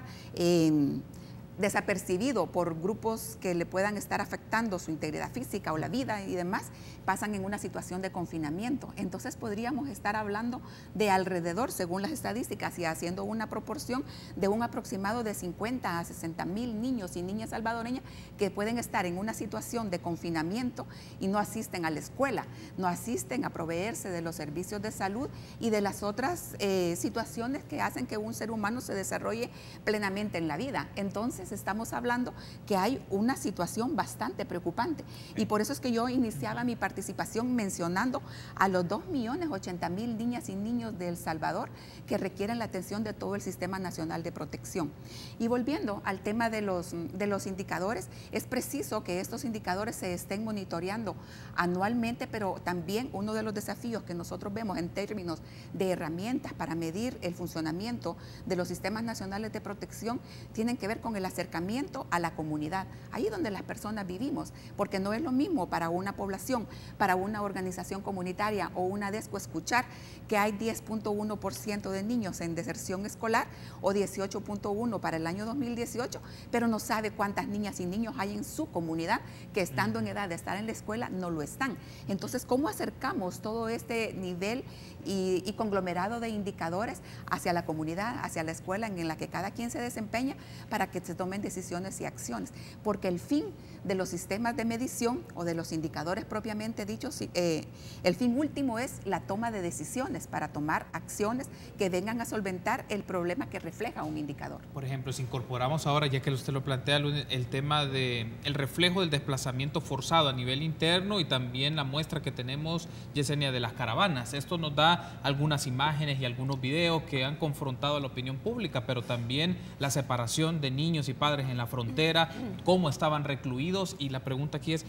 desapercibido por grupos que le puedan estar afectando su integridad física o la vida y demás, pasan en una situación de confinamiento. Entonces podríamos estar hablando de alrededor, según las estadísticas y haciendo una proporción, de un aproximado de 50 a 60 mil niños y niñas salvadoreñas que pueden estar en una situación de confinamiento y no asisten a la escuela, no asisten a proveerse de los servicios de salud y de las otras situaciones que hacen que un ser humano se desarrolle plenamente en la vida. Entonces estamos hablando que hay una situación bastante preocupante y por eso es que yo iniciaba mi participación mencionando a los 2.080.000 niñas y niños de El Salvador que requieren la atención de todo el Sistema Nacional de Protección. Y volviendo al tema de los indicadores, es preciso que estos indicadores se estén monitoreando anualmente, pero también uno de los desafíos que nosotros vemos en términos de herramientas para medir el funcionamiento de los sistemas nacionales de protección tienen que ver con el acercamiento a la comunidad, ahí donde las personas vivimos, porque no es lo mismo para una población, para una organización comunitaria o una DESCO escuchar que hay 10.1% de niños en deserción escolar o 18.1% para el año 2018, pero no sabe cuántas niñas y niños hay en su comunidad que estando en edad de estar en la escuela no lo están. Entonces, ¿cómo acercamos todo este nivel y conglomerado de indicadores hacia la comunidad, hacia la escuela en la que cada quien se desempeña para que se tomen decisiones y acciones? Porque el fin de los sistemas de medición o de los indicadores propiamente dichos, el fin último es la toma de decisiones para tomar acciones que vengan a solventar el problema que refleja un indicador. Por ejemplo, si incorporamos ahora, ya que usted lo plantea, el tema del reflejo del desplazamiento forzado a nivel interno y también la muestra que tenemos, Yesenia, de las caravanas. Esto nos da algunas imágenes y algunos videos que han confrontado a la opinión pública, pero también la separación de niños y padres en la frontera, cómo estaban recluidos, y la pregunta aquí es,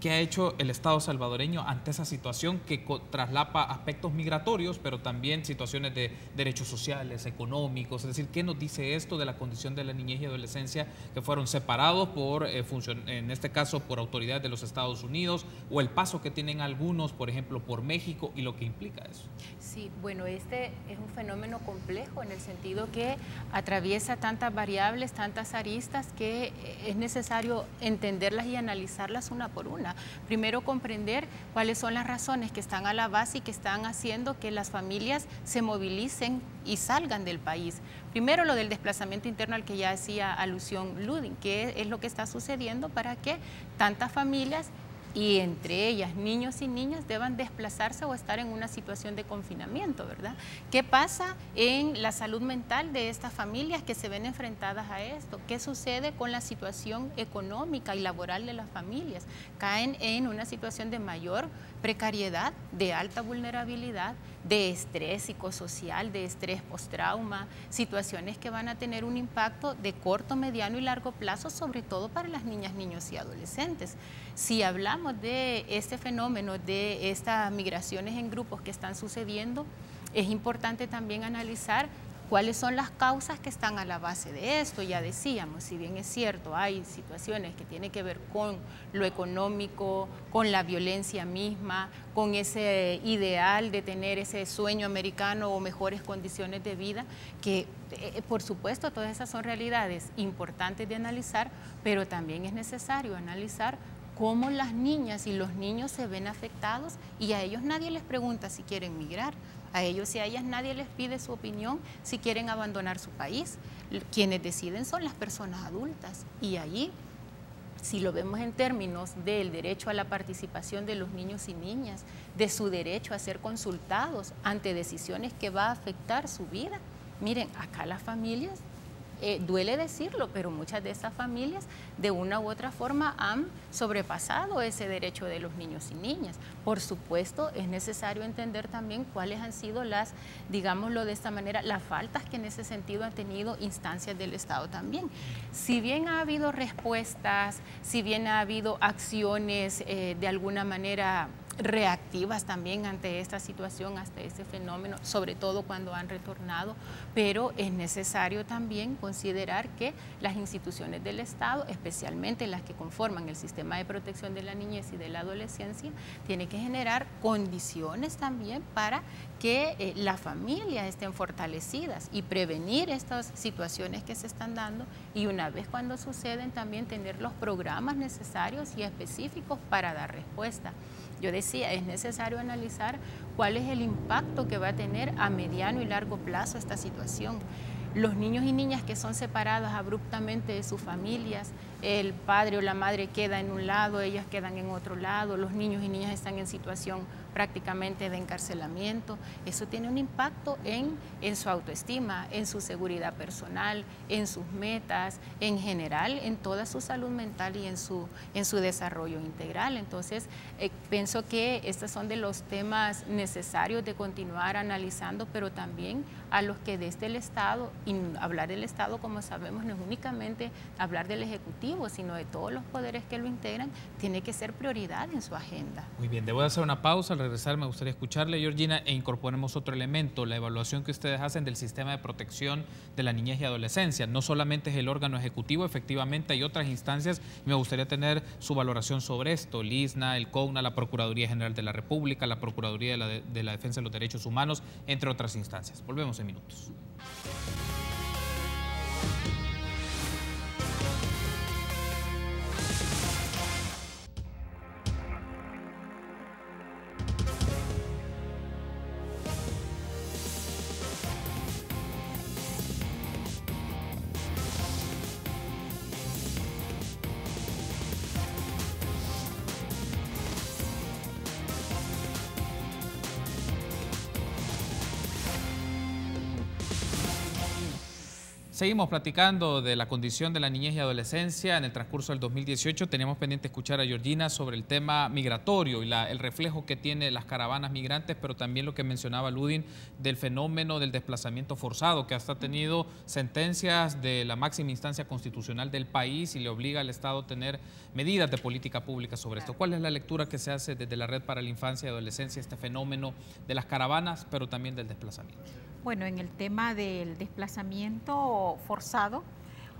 ¿qué ha hecho el Estado salvadoreño ante esa situación que traslapa aspectos migratorios, pero también situaciones de derechos sociales, económicos? Es decir, ¿qué nos dice esto de la condición de la niñez y adolescencia que fueron separados por, en este caso, por autoridades de los Estados Unidos, o el paso que tienen algunos, por ejemplo, por México, y lo que implica eso? Sí, bueno, este es un fenómeno complejo en el sentido que atraviesa tantas variables, tantas aristas, que es necesario entenderlas y analizarlas una por una. Primero, comprender cuáles son las razones que están a la base y que están haciendo que las familias se movilicen y salgan del país. Primero, lo del desplazamiento interno al que ya hacía alusión Luding, que es lo que está sucediendo para que tantas familias, y entre ellas niños y niñas, deban desplazarse o estar en una situación de confinamiento, ¿verdad? ¿Qué pasa en la salud mental de estas familias que se ven enfrentadas a esto? ¿Qué sucede con la situación económica y laboral de las familias? Caen en una situación de mayor precariedad, de alta vulnerabilidad, de estrés psicosocial, de estrés postrauma, situaciones que van a tener un impacto de corto, mediano y largo plazo, sobre todo para las niñas, niños y adolescentes. Si hablamos de este fenómeno, de estas migraciones en grupos que están sucediendo, es importante también analizar cuáles son las causas que están a la base de esto. Ya decíamos, si bien es cierto, hay situaciones que tienen que ver con lo económico, con la violencia misma, con ese ideal de tener ese sueño americano o mejores condiciones de vida, que por supuesto todas esas son realidades importantes de analizar, pero también es necesario analizar cómo las niñas y los niños se ven afectados, y a ellos nadie les pregunta si quieren migrar. A ellos y a ellas nadie les pide su opinión si quieren abandonar su país. Quienes deciden son las personas adultas, y ahí, si lo vemos en términos del derecho a la participación de los niños y niñas, de su derecho a ser consultados ante decisiones que va a afectar su vida, miren, acá las familias, duele decirlo, pero muchas de estas familias de una u otra forma han sobrepasado ese derecho de los niños y niñas. Por supuesto, es necesario entender también cuáles han sido las, digámoslo de esta manera, las faltas que en ese sentido han tenido instancias del Estado también. Si bien ha habido respuestas, si bien ha habido acciones de alguna manera reactivas también ante esta situación, ante este fenómeno, sobre todo cuando han retornado, pero es necesario también considerar que las instituciones del Estado, especialmente las que conforman el sistema de protección de la niñez y de la adolescencia, tienen que generar condiciones también para que las familias estén fortalecidas y prevenir estas situaciones que se están dando, y una vez cuando suceden también tener los programas necesarios y específicos para dar respuesta. Yo decía, es necesario analizar cuál es el impacto que va a tener a mediano y largo plazo esta situación. Los niños y niñas que son separados abruptamente de sus familias, el padre o la madre queda en un lado, ellas quedan en otro lado, los niños y niñas están en situación prácticamente de encarcelamiento. Eso tiene un impacto en su autoestima, en su seguridad personal, en sus metas, en general, en toda su salud mental y en su desarrollo integral. Entonces, pienso que estos son de los temas necesarios de continuar analizando, pero también a los que desde el Estado, y hablar del Estado, como sabemos, no es únicamente hablar del Ejecutivo, sino de todos los poderes que lo integran, tiene que ser prioridad en su agenda. Muy bien, debo hacer una pausa. Al regresar me gustaría escucharle, Georgina, e incorporemos otro elemento, la evaluación que ustedes hacen del sistema de protección de la niñez y adolescencia. No solamente es el órgano ejecutivo, efectivamente hay otras instancias. Me gustaría tener su valoración sobre esto, el ISNA, el CONA, la Procuraduría General de la República, la Procuraduría de la Defensa de los Derechos Humanos, entre otras instancias. Volvemos en minutos. Seguimos platicando de la condición de la niñez y adolescencia en el transcurso del 2018. Teníamos pendiente escuchar a Georgina sobre el tema migratorio y el reflejo que tiene las caravanas migrantes, pero también lo que mencionaba Ludin del fenómeno del desplazamiento forzado, que hasta ha tenido sentencias de la máxima instancia constitucional del país y le obliga al Estado a tener medidas de política pública sobre esto. ¿Cuál es la lectura que se hace desde la Red para la Infancia y Adolescencia, este fenómeno de las caravanas, pero también del desplazamiento? Bueno, en el tema del desplazamiento forzado,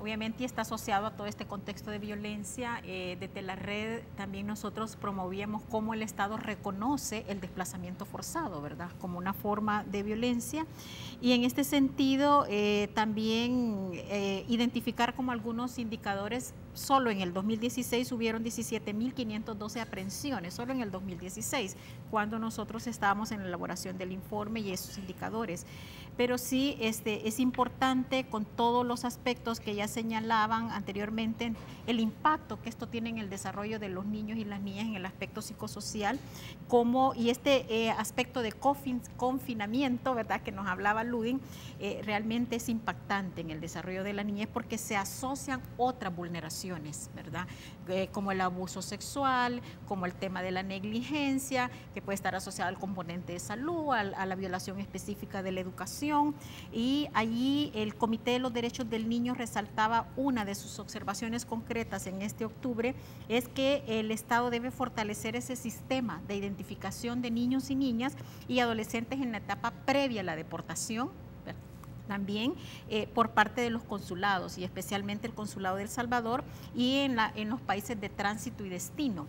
obviamente está asociado a todo este contexto de violencia. Desde la red también nosotros promovíamos cómo el Estado reconoce el desplazamiento forzado, ¿verdad? Como una forma de violencia. Y en este sentido también identificar como algunos indicadores. Solo en el 2016 hubieron 17.512 aprehensiones, solo en el 2016, cuando nosotros estábamos en la elaboración del informe y esos indicadores. Pero sí es importante, con todos los aspectos que ya señalaban anteriormente, el impacto que esto tiene en el desarrollo de los niños y las niñas en el aspecto psicosocial, y este aspecto de confinamiento, ¿verdad?, que nos hablaba Ludin, realmente es impactante en el desarrollo de la niñez porque se asocian otras vulneraciones, ¿verdad?, como el abuso sexual, como el tema de la negligencia, que puede estar asociado al componente de salud, a la violación específica de la educación. Y allí el Comité de los Derechos del Niño resaltaba una de sus observaciones concretas en este octubre, es que el Estado debe fortalecer ese sistema de identificación de niños y niñas y adolescentes en la etapa previa a la deportación, también por parte de los consulados y especialmente el Consulado de El Salvador y en los países de tránsito y destino.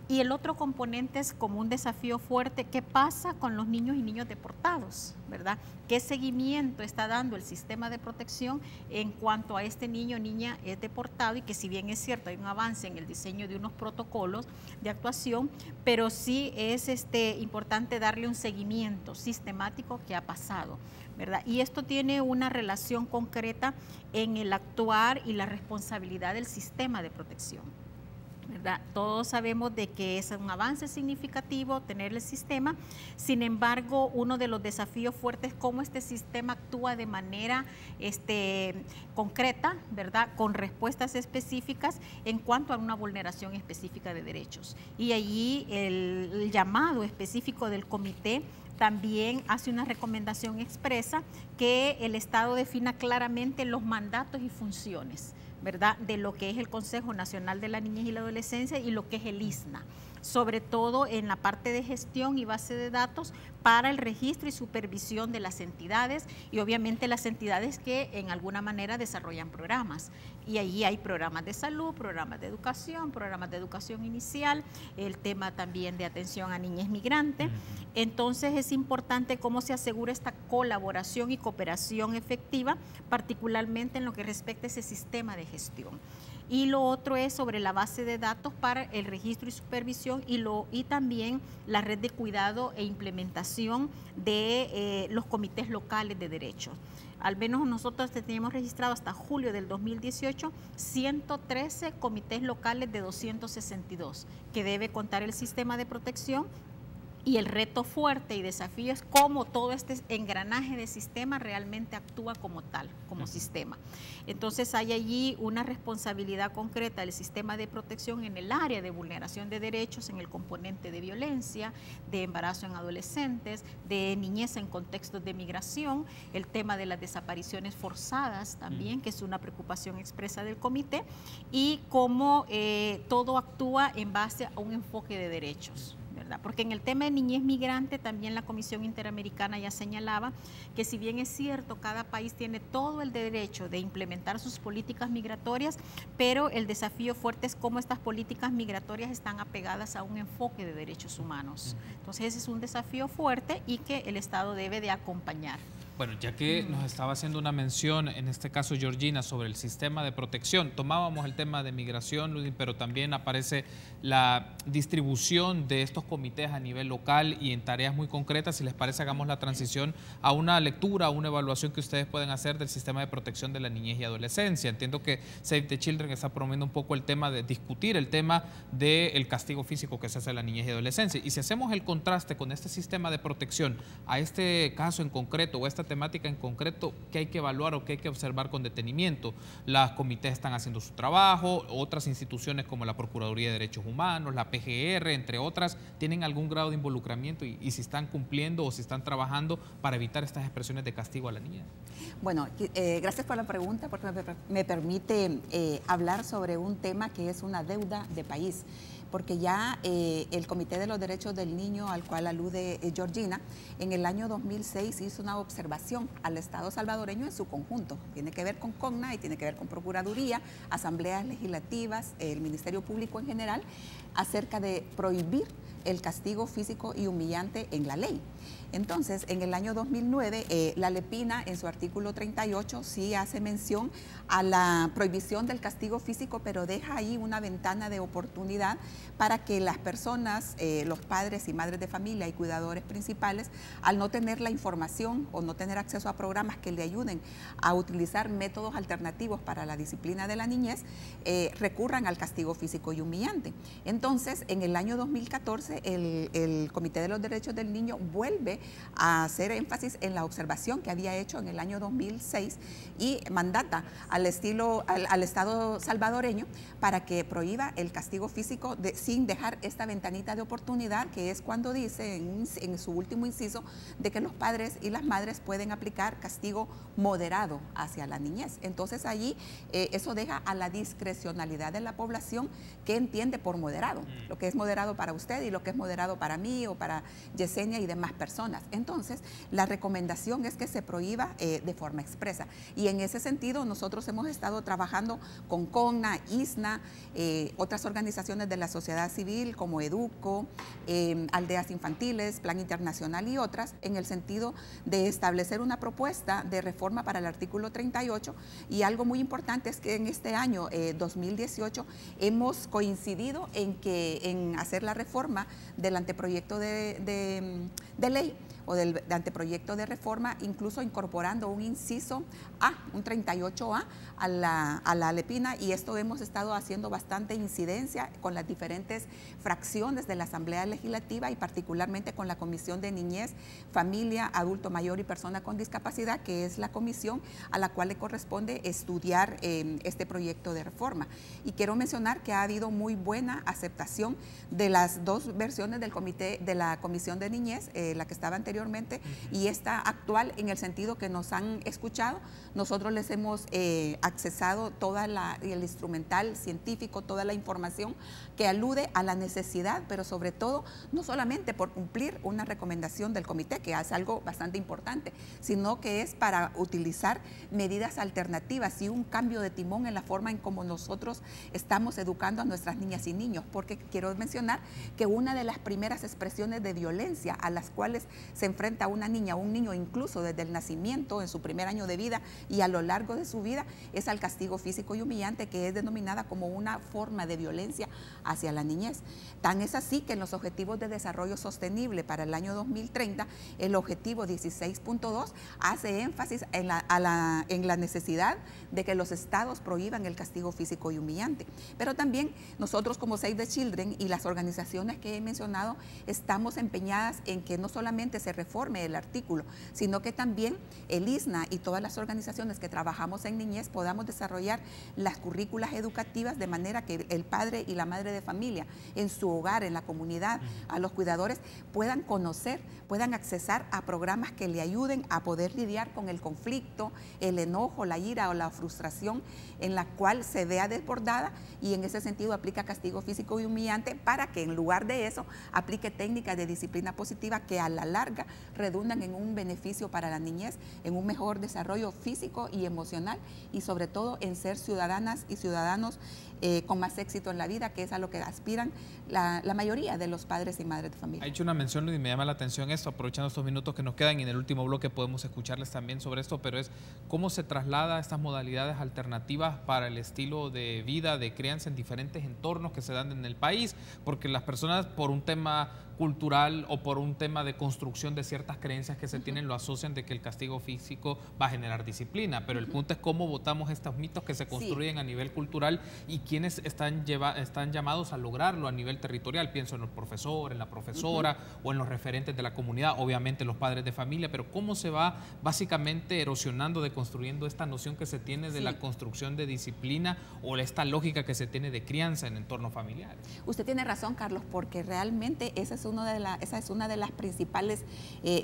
Y el otro componente es como un desafío fuerte: ¿qué pasa con los niños y niñas deportados, verdad? ¿Qué seguimiento está dando el sistema de protección en cuanto a este niño o niña es deportado? Y que si bien es cierto, hay un avance en el diseño de unos protocolos de actuación, pero sí es importante darle un seguimiento sistemático que ha pasado, ¿verdad? Y esto tiene una relación concreta en el actuar y la responsabilidad del sistema de protección, ¿verdad? Todos sabemos de que es un avance significativo tener el sistema. Sin embargo, uno de los desafíos fuertes es cómo este sistema actúa de manera concreta, ¿verdad?, con respuestas específicas en cuanto a una vulneración específica de derechos. Y allí el llamado específico del comité también hace una recomendación expresa que el Estado defina claramente los mandatos y funciones, ¿verdad?, de lo que es el Consejo Nacional de la Niñez y la Adolescencia y lo que es el ISNA, sobre todo en la parte de gestión y base de datos para el registro y supervisión de las entidades y obviamente las entidades que en alguna manera desarrollan programas. Y allí hay programas de salud, programas de educación inicial, el tema también de atención a niñez migrante. Entonces es importante cómo se asegura esta colaboración y cooperación efectiva, particularmente en lo que respecta a ese sistema de gestión. Y lo otro es sobre la base de datos para el registro y supervisión y también la red de cuidado e implementación de los comités locales de derechos. Al menos nosotros teníamos registrado hasta julio del 2018 113 comités locales de 262 que debe contar el sistema de protección. Y el reto fuerte y desafío es cómo todo este engranaje de sistema realmente actúa como tal, como sistema. Entonces hay allí una responsabilidad concreta del sistema de protección en el área de vulneración de derechos, en el componente de violencia, de embarazo en adolescentes, de niñez en contextos de migración, el tema de las desapariciones forzadas también, que es una preocupación expresa del comité, y cómo todo actúa en base a un enfoque de derechos, ¿verdad? Porque en el tema de niñez migrante también la Comisión Interamericana ya señalaba que si bien es cierto, cada país tiene todo el derecho de implementar sus políticas migratorias, pero el desafío fuerte es cómo estas políticas migratorias están apegadas a un enfoque de derechos humanos. Entonces ese es un desafío fuerte y que el Estado debe de acompañar. Bueno, ya que nos estaba haciendo una mención, en este caso Georgina, sobre el sistema de protección, tomábamos el tema de migración, Ludin, pero también aparece la distribución de estos comités a nivel local y en tareas muy concretas. Si les parece, hagamos la transición a una lectura, a una evaluación que ustedes pueden hacer del sistema de protección de la niñez y adolescencia. Entiendo que Save the Children está promoviendo un poco el tema de discutir el tema del castigo físico que se hace a la niñez y adolescencia. Y si hacemos el contraste con este sistema de protección a este caso en concreto o esta esta temática en concreto, ¿qué hay que evaluar o qué hay que observar con detenimiento? Las comités están haciendo su trabajo, otras instituciones como la Procuraduría de Derechos Humanos, la PGR, entre otras, ¿tienen algún grado de involucramiento y si están cumpliendo o si están trabajando para evitar estas expresiones de castigo a la niña? Bueno, gracias por la pregunta, porque me permite hablar sobre un tema que es una deuda de país, porque ya el Comité de los Derechos del Niño, al cual alude Georgina, en el año 2006 hizo una observación al Estado salvadoreño en su conjunto. Tiene que ver con CONNA y tiene que ver con Procuraduría, asambleas legislativas, el Ministerio Público en general, acerca de prohibir el castigo físico y humillante en la ley. Entonces, en el año 2009, la LEPINA, en su artículo 38, sí hace mención a la prohibición del castigo físico, pero deja ahí una ventana de oportunidad para que las personas, los padres y madres de familia y cuidadores principales, al no tener la información o no tener acceso a programas que le ayuden a utilizar métodos alternativos para la disciplina de la niñez, recurran al castigo físico y humillante. Entonces, en el año 2014, el Comité de los Derechos del Niño vuelve a hacer énfasis en la observación que había hecho en el año 2006 y mandata al Estado salvadoreño para que prohíba el castigo físico sin dejar esta ventanita de oportunidad, que es cuando dice en su último inciso de que los padres y las madres pueden aplicar castigo moderado hacia la niñez. Entonces allí eso deja a la discrecionalidad de la población que entiende por moderado, lo que es moderado para usted y lo que es moderado para mí o para Yesenia y demás personas. Entonces, la recomendación es que se prohíba de forma expresa. Y en ese sentido, nosotros hemos estado trabajando con CONNA, ISNA, otras organizaciones de la sociedad civil como EDUCO, Aldeas Infantiles, Plan Internacional y otras, en el sentido de establecer una propuesta de reforma para el artículo 38. Y algo muy importante es que en este año 2018 hemos coincidido en hacer la reforma del anteproyecto de ley o del anteproyecto de reforma, incluso incorporando un inciso A, un 38A a la LEPINA, y esto hemos estado haciendo bastante incidencia con las diferentes fracciones de la Asamblea Legislativa y particularmente con la Comisión de Niñez, Familia, Adulto Mayor y Persona con Discapacidad, que es la comisión a la cual le corresponde estudiar este proyecto de reforma. Y quiero mencionar que ha habido muy buena aceptación de las dos versiones del comité de la Comisión de Niñez, la que estaba anteriormente y esta actual, en el sentido que nos han escuchado. Nosotros les hemos accesado toda el instrumental científico, toda la información que alude a la necesidad, pero sobre todo, no solamente por cumplir una recomendación del comité, que es algo bastante importante, sino que es para utilizar medidas alternativas y un cambio de timón en la forma en cómo nosotros estamos educando a nuestras niñas y niños, porque quiero mencionar que una de las primeras expresiones de violencia a las cuales se enfrenta una niña o un niño, incluso desde el nacimiento, en su primer año de vida y a lo largo de su vida, es al castigo físico y humillante, que es denominada como una forma de violencia hacia la niñez. Tan es así que en los Objetivos de Desarrollo Sostenible para el año 2030, el objetivo 16.2 hace énfasis en la necesidad de que los estados prohíban el castigo físico y humillante. Pero también nosotros como Save the Children y las organizaciones que he mencionado estamos empeñadas en que no solamente se reforme el artículo, sino que también el ISNA y todas las organizaciones que trabajamos en niñez podamos desarrollar las currículas educativas de manera que el padre y la madre de familia en su hogar, en la comunidad, a los cuidadores puedan conocer, puedan accesar a programas que le ayuden a poder lidiar con el conflicto, el enojo, la ira o la frustración en la cual se vea desbordada, y en ese sentido aplica castigo físico y humillante para que en lugar de eso aplique técnicas de disciplina positiva que a la larga redundan en un beneficio para la niñez, en un mejor desarrollo físico y emocional y sobre todo en ser ciudadanas y ciudadanos con más éxito en la vida, que es a lo que aspiran la mayoría de los padres y madres de familia. Ha hecho una mención y me llama la atención esto, aprovechando estos minutos que nos quedan y en el último bloque podemos escucharles también sobre esto, pero es cómo se traslada estas modalidades alternativas para el estilo de vida, de crianza en diferentes entornos que se dan en el país, porque las personas por un tema cultural o por un tema de construcción de ciertas creencias que se tienen lo asocian de que el castigo físico va a generar disciplina, pero el punto es cómo votamos estos mitos que se construyen a nivel cultural y ¿quiénes están llamados a lograrlo a nivel territorial? Pienso en el profesor, en la profesora o en los referentes de la comunidad, obviamente los padres de familia, pero ¿cómo se va básicamente erosionando, deconstruyendo esta noción que se tiene de la construcción de disciplina o esta lógica que se tiene de crianza en entornos familiares? Usted tiene razón, Carlos, porque realmente esa es una de las principales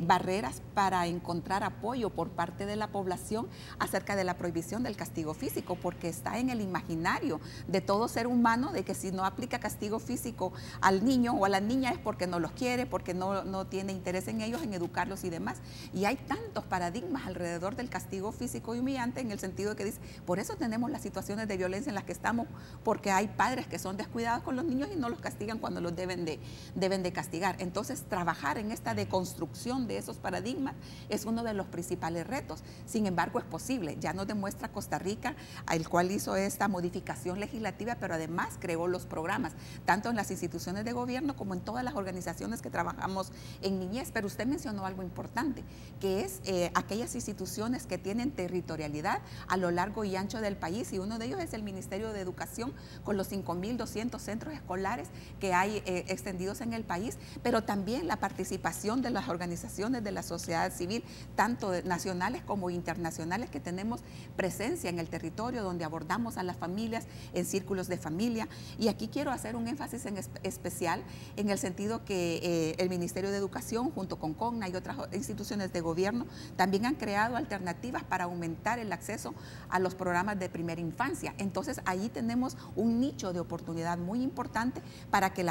barreras para encontrar apoyo por parte de la población acerca de la prohibición del castigo físico, porque está en el imaginario de todo ser humano de que si no aplica castigo físico al niño o a la niña es porque no los quiere, porque no tiene interés en ellos, en educarlos y demás. Y hay tantos paradigmas alrededor del castigo físico y humillante, en el sentido de que dice, por eso tenemos las situaciones de violencia en las que estamos, porque hay padres que son descuidados con los niños y no los castigan cuando los deben de castigar. Entonces, trabajar en esta deconstrucción de esos paradigmas es uno de los principales retos. Sin embargo, es posible. Ya nos demuestra Costa Rica, el cual hizo esta modificación legislativa, pero además creó los programas, tanto en las instituciones de gobierno como en todas las organizaciones que trabajamos en niñez. Pero usted mencionó algo importante, que es aquellas instituciones que tienen territorialidad a lo largo y ancho del país, y uno de ellos es el Ministerio de Educación, con los 5.200 centros escolares que hay extendidos en el país, pero también la participación de las organizaciones de la sociedad civil, tanto nacionales como internacionales, que tenemos presencia en el territorio, donde abordamos a las familias en círculos de familia. Y aquí quiero hacer un énfasis especial en el sentido que el Ministerio de Educación, junto con CONNA y otras instituciones de gobierno, también han creado alternativas para aumentar el acceso a los programas de primera infancia. Entonces, ahí tenemos un nicho de oportunidad muy importante para que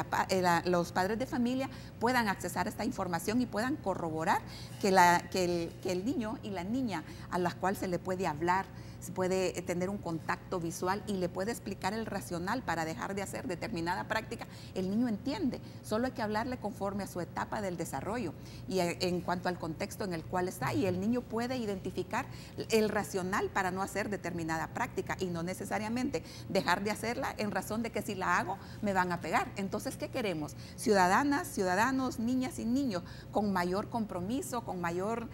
los padres de familia puedan accesar a esta información y puedan corroborar que el niño y la niña a las cuales se le puede hablar, se puede tener un contacto visual y le puede explicar el racional para dejar de hacer determinada práctica, el niño entiende. Solo hay que hablarle conforme a su etapa del desarrollo y en cuanto al contexto en el cual está, y el niño puede identificar el racional para no hacer determinada práctica y no necesariamente dejar de hacerla en razón de que si la hago me van a pegar. Entonces, ¿qué queremos? Ciudadanas, ciudadanos, niñas y niños con mayor compromiso, con mayor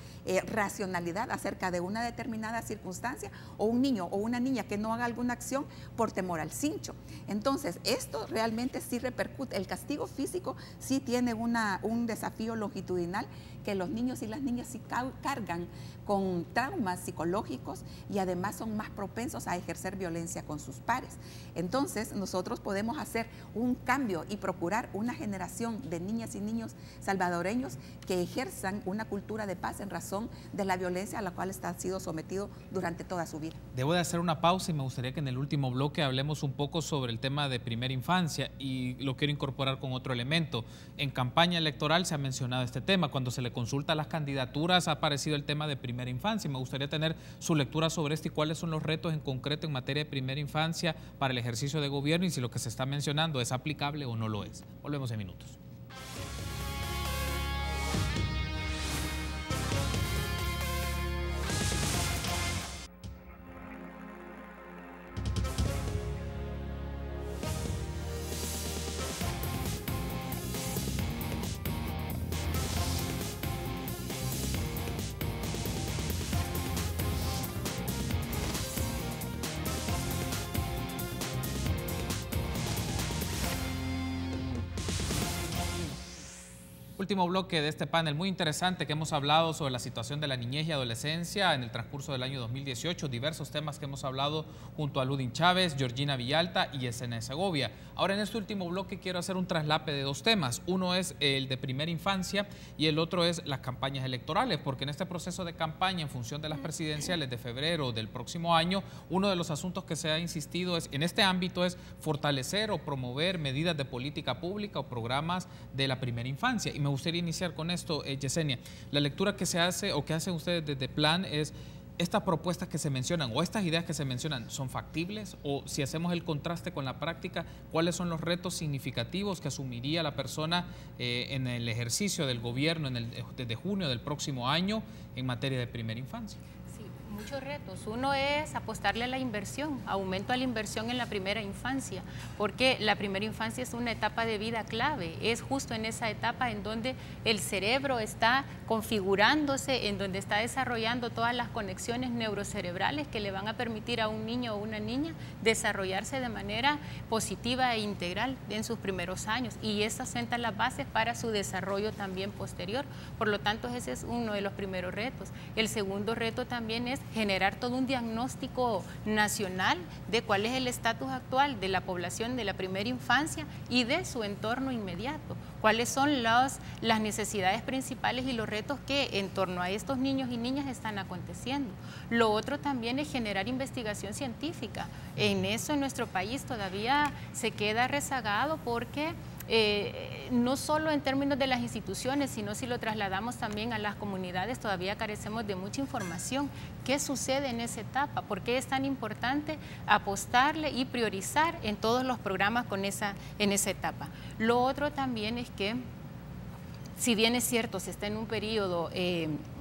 racionalidad acerca de una determinada circunstancia, o un niño o una niña que no haga alguna acción por temor al cincho. Entonces, esto realmente sí repercute. El castigo físico sí tiene un desafío longitudinal, que los niños y las niñas sí cargan con traumas psicológicos y además son más propensos a ejercer violencia con sus pares. Entonces, nosotros podemos hacer un cambio y procurar una generación de niñas y niños salvadoreños que ejerzan una cultura de paz en razón de la violencia a la cual han sido sometidos durante toda su vida. Debo de hacer una pausa y me gustaría que en el último bloque hablemos un poco sobre el tema de primera infancia, y lo quiero incorporar con otro elemento. En campaña electoral se ha mencionado este tema. Cuando se le consulta a las candidaturas ha aparecido el tema de primera infancia. Me gustaría tener su lectura sobre esto y cuáles son los retos en concreto en materia de primera infancia para el ejercicio de gobierno, y si lo que se está mencionando es aplicable o no lo es. Volvemos en minutos. Último bloque de este panel muy interesante, que hemos hablado sobre la situación de la niñez y adolescencia en el transcurso del año 2018, diversos temas que hemos hablado junto a Ludin Chávez, Georgina Villalta y Yesenia Segovia. Ahora, en este último bloque quiero hacer un traslape de dos temas. Uno es el de primera infancia y el otro es las campañas electorales, porque en este proceso de campaña en función de las presidenciales de febrero del próximo año, uno de los asuntos que se ha insistido en este ámbito es fortalecer o promover medidas de política pública o programas de la primera infancia. Y me gustaría iniciar con esto, Yesenia. La lectura que se hace o que hacen ustedes desde Plan es: estas propuestas que se mencionan o estas ideas que se mencionan, ¿son factibles? O si hacemos el contraste con la práctica, ¿cuáles son los retos significativos que asumiría la persona en el ejercicio del gobierno desde junio del próximo año en materia de primera infancia? Sí, Muchos retos. Uno es apostarle a la inversión, aumento a la inversión en la primera infancia, porque la primera infancia es una etapa de vida clave, es justo en esa etapa en donde el cerebro está configurándose, en donde está desarrollando todas las conexiones neurocerebrales que le van a permitir a un niño o una niña desarrollarse de manera positiva e integral en sus primeros años, y esas sentan las bases para su desarrollo también posterior. Por lo tanto, ese es uno de los primeros retos. El segundo reto también es generar todo un diagnóstico nacional de cuál es el estatus actual de la población de la primera infancia y de su entorno inmediato, cuáles son las necesidades principales y los retos que en torno a estos niños y niñas están aconteciendo. Lo otro también es generar investigación científica. En eso en nuestro país todavía se queda rezagado porque no solo en términos de las instituciones, sino si lo trasladamos también a las comunidades, todavía carecemos de mucha información. ¿Qué sucede en esa etapa? ¿Por qué es tan importante apostarle y priorizar en todos los programas en esa etapa? Lo otro también es que, si bien es cierto, se está en un periodo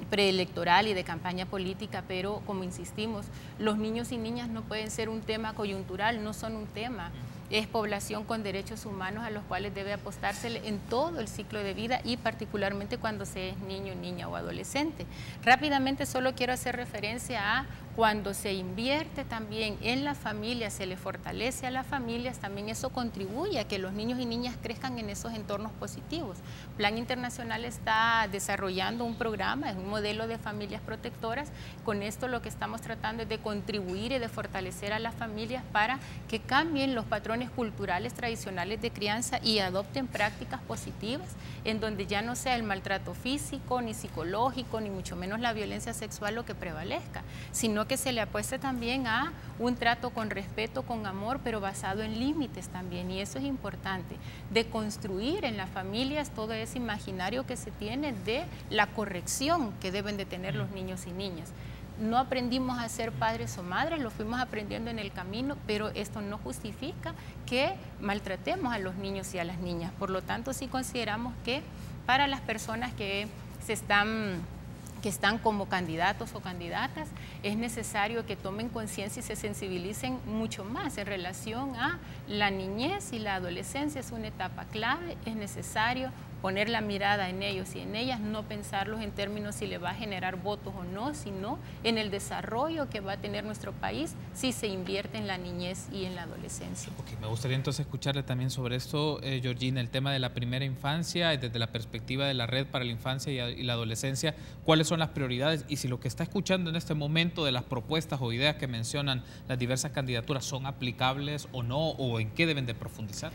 preelectoral y de campaña política, pero como insistimos, los niños y niñas no pueden ser un tema coyuntural, no son un tema. Es población con derechos humanos a los cuales debe apostársele en todo el ciclo de vida y particularmente cuando se es niño, niña o adolescente. Rápidamente solo quiero hacer referencia a cuando se invierte también en las familias, se le fortalece a las familias, también eso contribuye a que los niños y niñas crezcan en esos entornos positivos. Plan Internacional está desarrollando un programa, es un modelo de familias protectoras. Con esto lo que estamos tratando es de contribuir y de fortalecer a las familias para que cambien los patrones culturales tradicionales de crianza y adopten prácticas positivas en donde ya no sea el maltrato físico, ni psicológico, ni mucho menos la violencia sexual lo que prevalezca, sino que se le apueste también a un trato con respeto, con amor, pero basado en límites también, y eso es importante, de construir en las familias todo ese imaginario que se tiene de la corrección que deben de tener los niños y niñas. No aprendimos a ser padres o madres, lo fuimos aprendiendo en el camino, pero esto no justifica que maltratemos a los niños y a las niñas. Por lo tanto, sí consideramos que para las personas que están como candidatos o candidatas, es necesario que tomen conciencia y se sensibilicen mucho más en relación a la niñez y la adolescencia. Es una etapa clave, es necesario poner la mirada en ellos y en ellas, no pensarlos en términos si le va a generar votos o no, sino en el desarrollo que va a tener nuestro país si se invierte en la niñez y en la adolescencia. Okay, me gustaría entonces escucharle también sobre esto, Georgina, el tema de la primera infancia, desde la perspectiva de la Red para la Infancia y la Adolescencia, ¿cuáles son las prioridades? Y si lo que está escuchando en este momento de las propuestas o ideas que mencionan las diversas candidaturas son aplicables o no, o en qué deben de profundizar.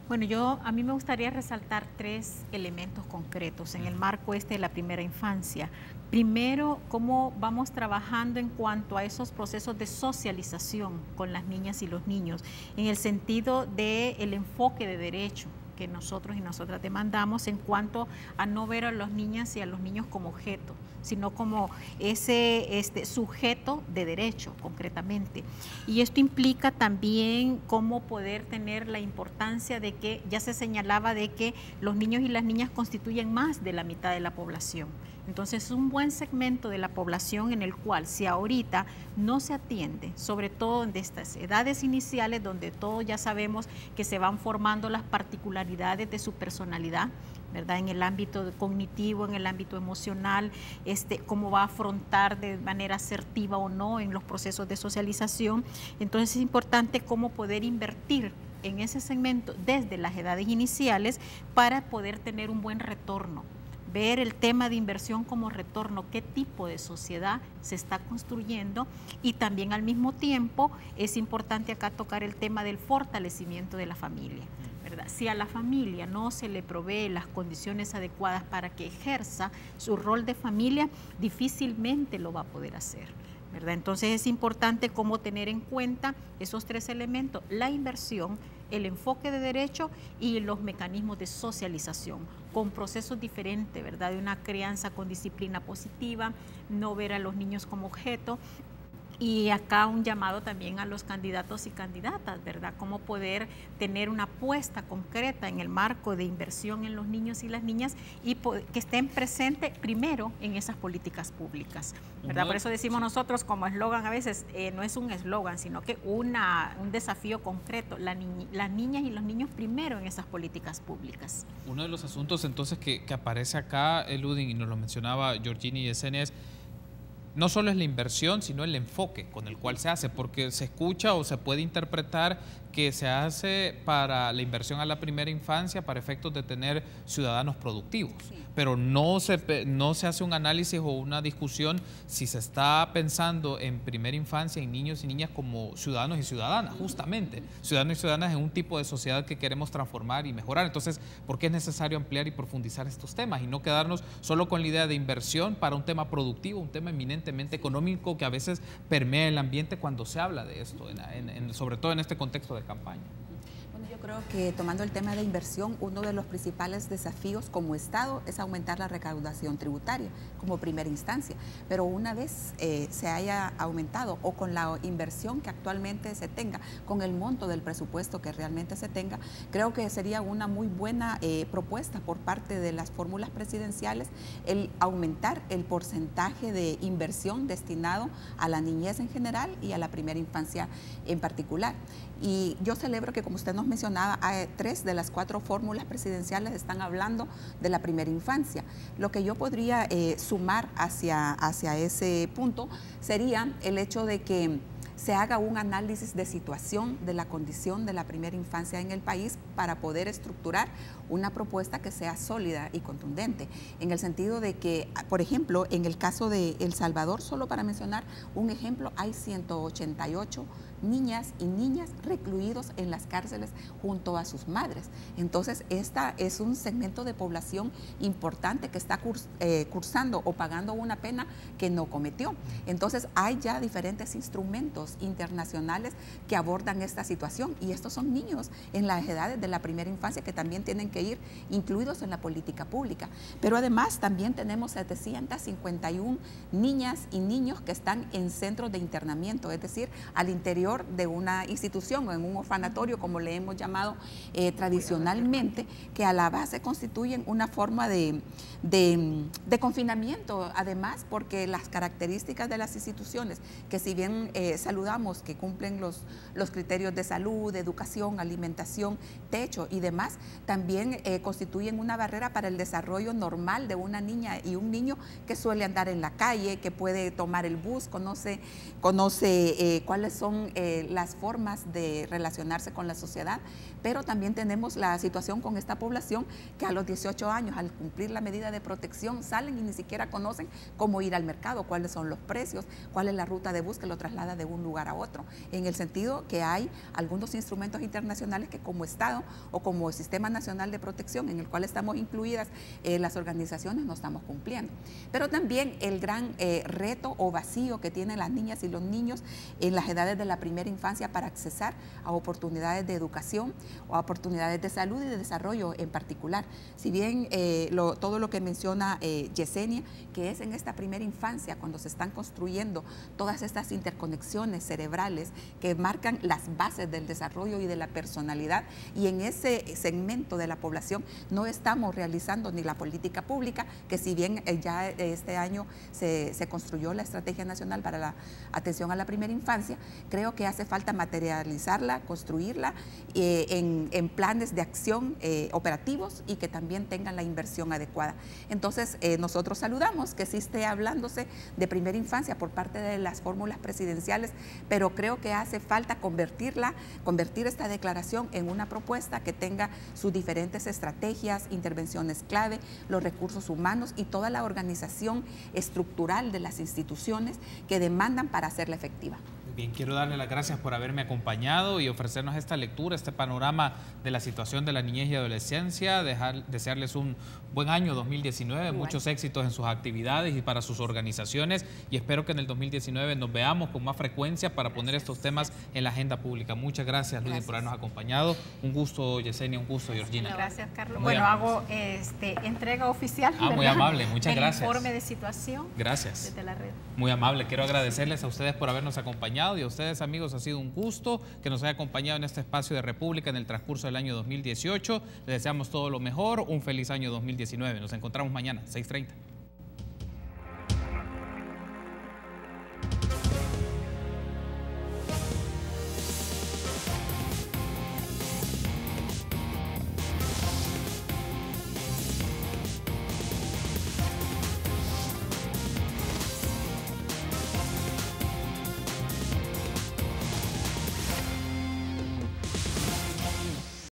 Bueno, a mí me gustaría resaltar 3 elementos concretos en el marco de la primera infancia. Primero, cómo vamos trabajando en cuanto a esos procesos de socialización con las niñas y los niños, en el sentido del enfoque de derecho que nosotros y nosotras demandamos en cuanto a no ver a las niñas y a los niños como objeto, sino como ese sujeto de derecho concretamente. Y esto implica también cómo poder tener la importancia de que ya se señalaba de que los niños y las niñas constituyen más de la mitad de la población. Entonces es un buen segmento de la población en el cual si ahorita no se atiende, sobre todo en estas edades iniciales donde todos ya sabemos que se van formando las particularidades de su personalidad, ¿verdad? En el ámbito cognitivo, en el ámbito emocional, cómo va a afrontar de manera asertiva o no en los procesos de socialización. Entonces es importante cómo poder invertir en ese segmento desde las edades iniciales para poder tener un buen retorno. Ver el tema de inversión como retorno, qué tipo de sociedad se está construyendo, y también al mismo tiempo es importante acá tocar el tema del fortalecimiento de la familia, ¿verdad? Si a la familia no se le provee las condiciones adecuadas para que ejerza su rol de familia, difícilmente lo va a poder hacer, ¿verdad? Entonces es importante cómo tener en cuenta esos 3 elementos: la inversión, el enfoque de derecho y los mecanismos de socialización, con procesos diferentes, ¿verdad? De una crianza con disciplina positiva, no ver a los niños como objeto, Y acá un llamado también a los candidatos y candidatas, ¿verdad? Cómo poder tener una apuesta concreta en el marco de inversión en los niños y las niñas y que estén presentes primero en esas políticas públicas, ¿verdad? Por eso decimos nosotros como eslogan a veces, no es un eslogan, sino que un desafío concreto, las niñas y los niños primero en esas políticas públicas. Uno de los asuntos entonces que aparece acá, Luding, y nos lo mencionaba Georgina y Yesenia, es no solo es la inversión, sino el enfoque con el cual se hace, porque se escucha o se puede interpretar que se hace para la inversión a la primera infancia para efectos de tener ciudadanos productivos, pero no se hace un análisis o una discusión si se está pensando en primera infancia, en niños y niñas como ciudadanos y ciudadanas, justamente, ciudadanos y ciudadanas en un tipo de sociedad que queremos transformar y mejorar. Entonces, ¿por qué es necesario ampliar y profundizar estos temas y no quedarnos solo con la idea de inversión para un tema productivo, un tema eminentemente económico que a veces permea el ambiente cuando se habla de esto, sobre todo en este contexto de campaña? Bueno, yo creo que tomando el tema de inversión, uno de los principales desafíos como Estado es aumentar la recaudación tributaria como primera instancia, pero una vez se haya aumentado o con la inversión que actualmente se tenga, con el monto del presupuesto que realmente se tenga, creo que sería una muy buena propuesta por parte de las fórmulas presidenciales el aumentar el porcentaje de inversión destinado a la niñez en general y a la primera infancia en particular. Y yo celebro que, como usted nos mencionaba, 3 de las 4 fórmulas presidenciales están hablando de la primera infancia. Lo que yo podría sumar hacia ese punto sería el hecho de que se haga un análisis de situación de la condición de la primera infancia en el país para poder estructurar una propuesta que sea sólida y contundente, en el sentido de que, por ejemplo, en el caso de El Salvador, solo para mencionar un ejemplo, hay 188 niñas y niñas recluidos en las cárceles junto a sus madres. Entonces, esta es un segmento de población importante que está cursando o pagando una pena que no cometió. Entonces, hay ya diferentes instrumentos internacionales que abordan esta situación y estos son niños en las edades de la primera infancia que también tienen que ir incluidos en la política pública. Pero además también tenemos 751 niñas y niños que están en centros de internamiento, es decir, al interior de una institución o en un orfanatorio, como le hemos llamado tradicionalmente, que a la base constituyen una forma de confinamiento, además porque las características de las instituciones, que si bien saludamos que cumplen los criterios de salud, de educación, alimentación, techo y demás, también constituyen una barrera para el desarrollo normal de una niña y un niño que suele andar en la calle, que puede tomar el bus, conoce cuáles son las formas de relacionarse con la sociedad, pero también tenemos la situación con esta población que a los 18 años, al cumplir la medida de protección, salen y ni siquiera conocen cómo ir al mercado, cuáles son los precios, cuál es la ruta de bus que lo traslada de un lugar a otro, en el sentido que hay algunos instrumentos internacionales que como Estado o como Sistema Nacional de Protección, en el cual estamos incluidas las organizaciones, no estamos cumpliendo. Pero también el gran reto o vacío que tienen las niñas y los niños en las edades de la primera infancia para accesar a oportunidades de educación o a oportunidades de salud y de desarrollo en particular. Si bien todo lo que menciona Yesenia, que es en esta primera infancia cuando se están construyendo todas estas interconexiones cerebrales que marcan las bases del desarrollo y de la personalidad, y en ese segmento de la población no estamos realizando ni la política pública, que si bien ya este año se construyó la Estrategia Nacional para la Atención a la Primera Infancia, creo que hace falta materializarla, construirla en planes de acción operativos y que también tengan la inversión adecuada. Entonces, nosotros saludamos que sí esté hablándose de primera infancia por parte de las fórmulas presidenciales, pero creo que hace falta convertir esta declaración en una propuesta que tenga sus diferentes estrategias, intervenciones clave, los recursos humanos y toda la organización estructural de las instituciones que demandan para hacerla efectiva. Bien, quiero darle las gracias por haberme acompañado y ofrecernos esta lectura, este panorama de la situación de la niñez y adolescencia, desearles un buen año 2019, muchos éxitos en sus actividades y para sus organizaciones, y espero que en el 2019 nos veamos con más frecuencia para poner estos temas en la agenda pública. Muchas gracias, Ludy, por habernos acompañado. Un gusto, Yesenia, un gusto, Georgina. Gracias, Carlos. Bueno, hago entrega oficial. Muy amable, muchas gracias. El informe de situación. Gracias. Desde la red. Muy amable. Quiero agradecerles a ustedes por habernos acompañado y a ustedes, amigos, ha sido un gusto que nos haya acompañado en este espacio de República en el transcurso del año 2018. Les deseamos todo lo mejor, un feliz año 2019. Nos encontramos mañana, 6:30.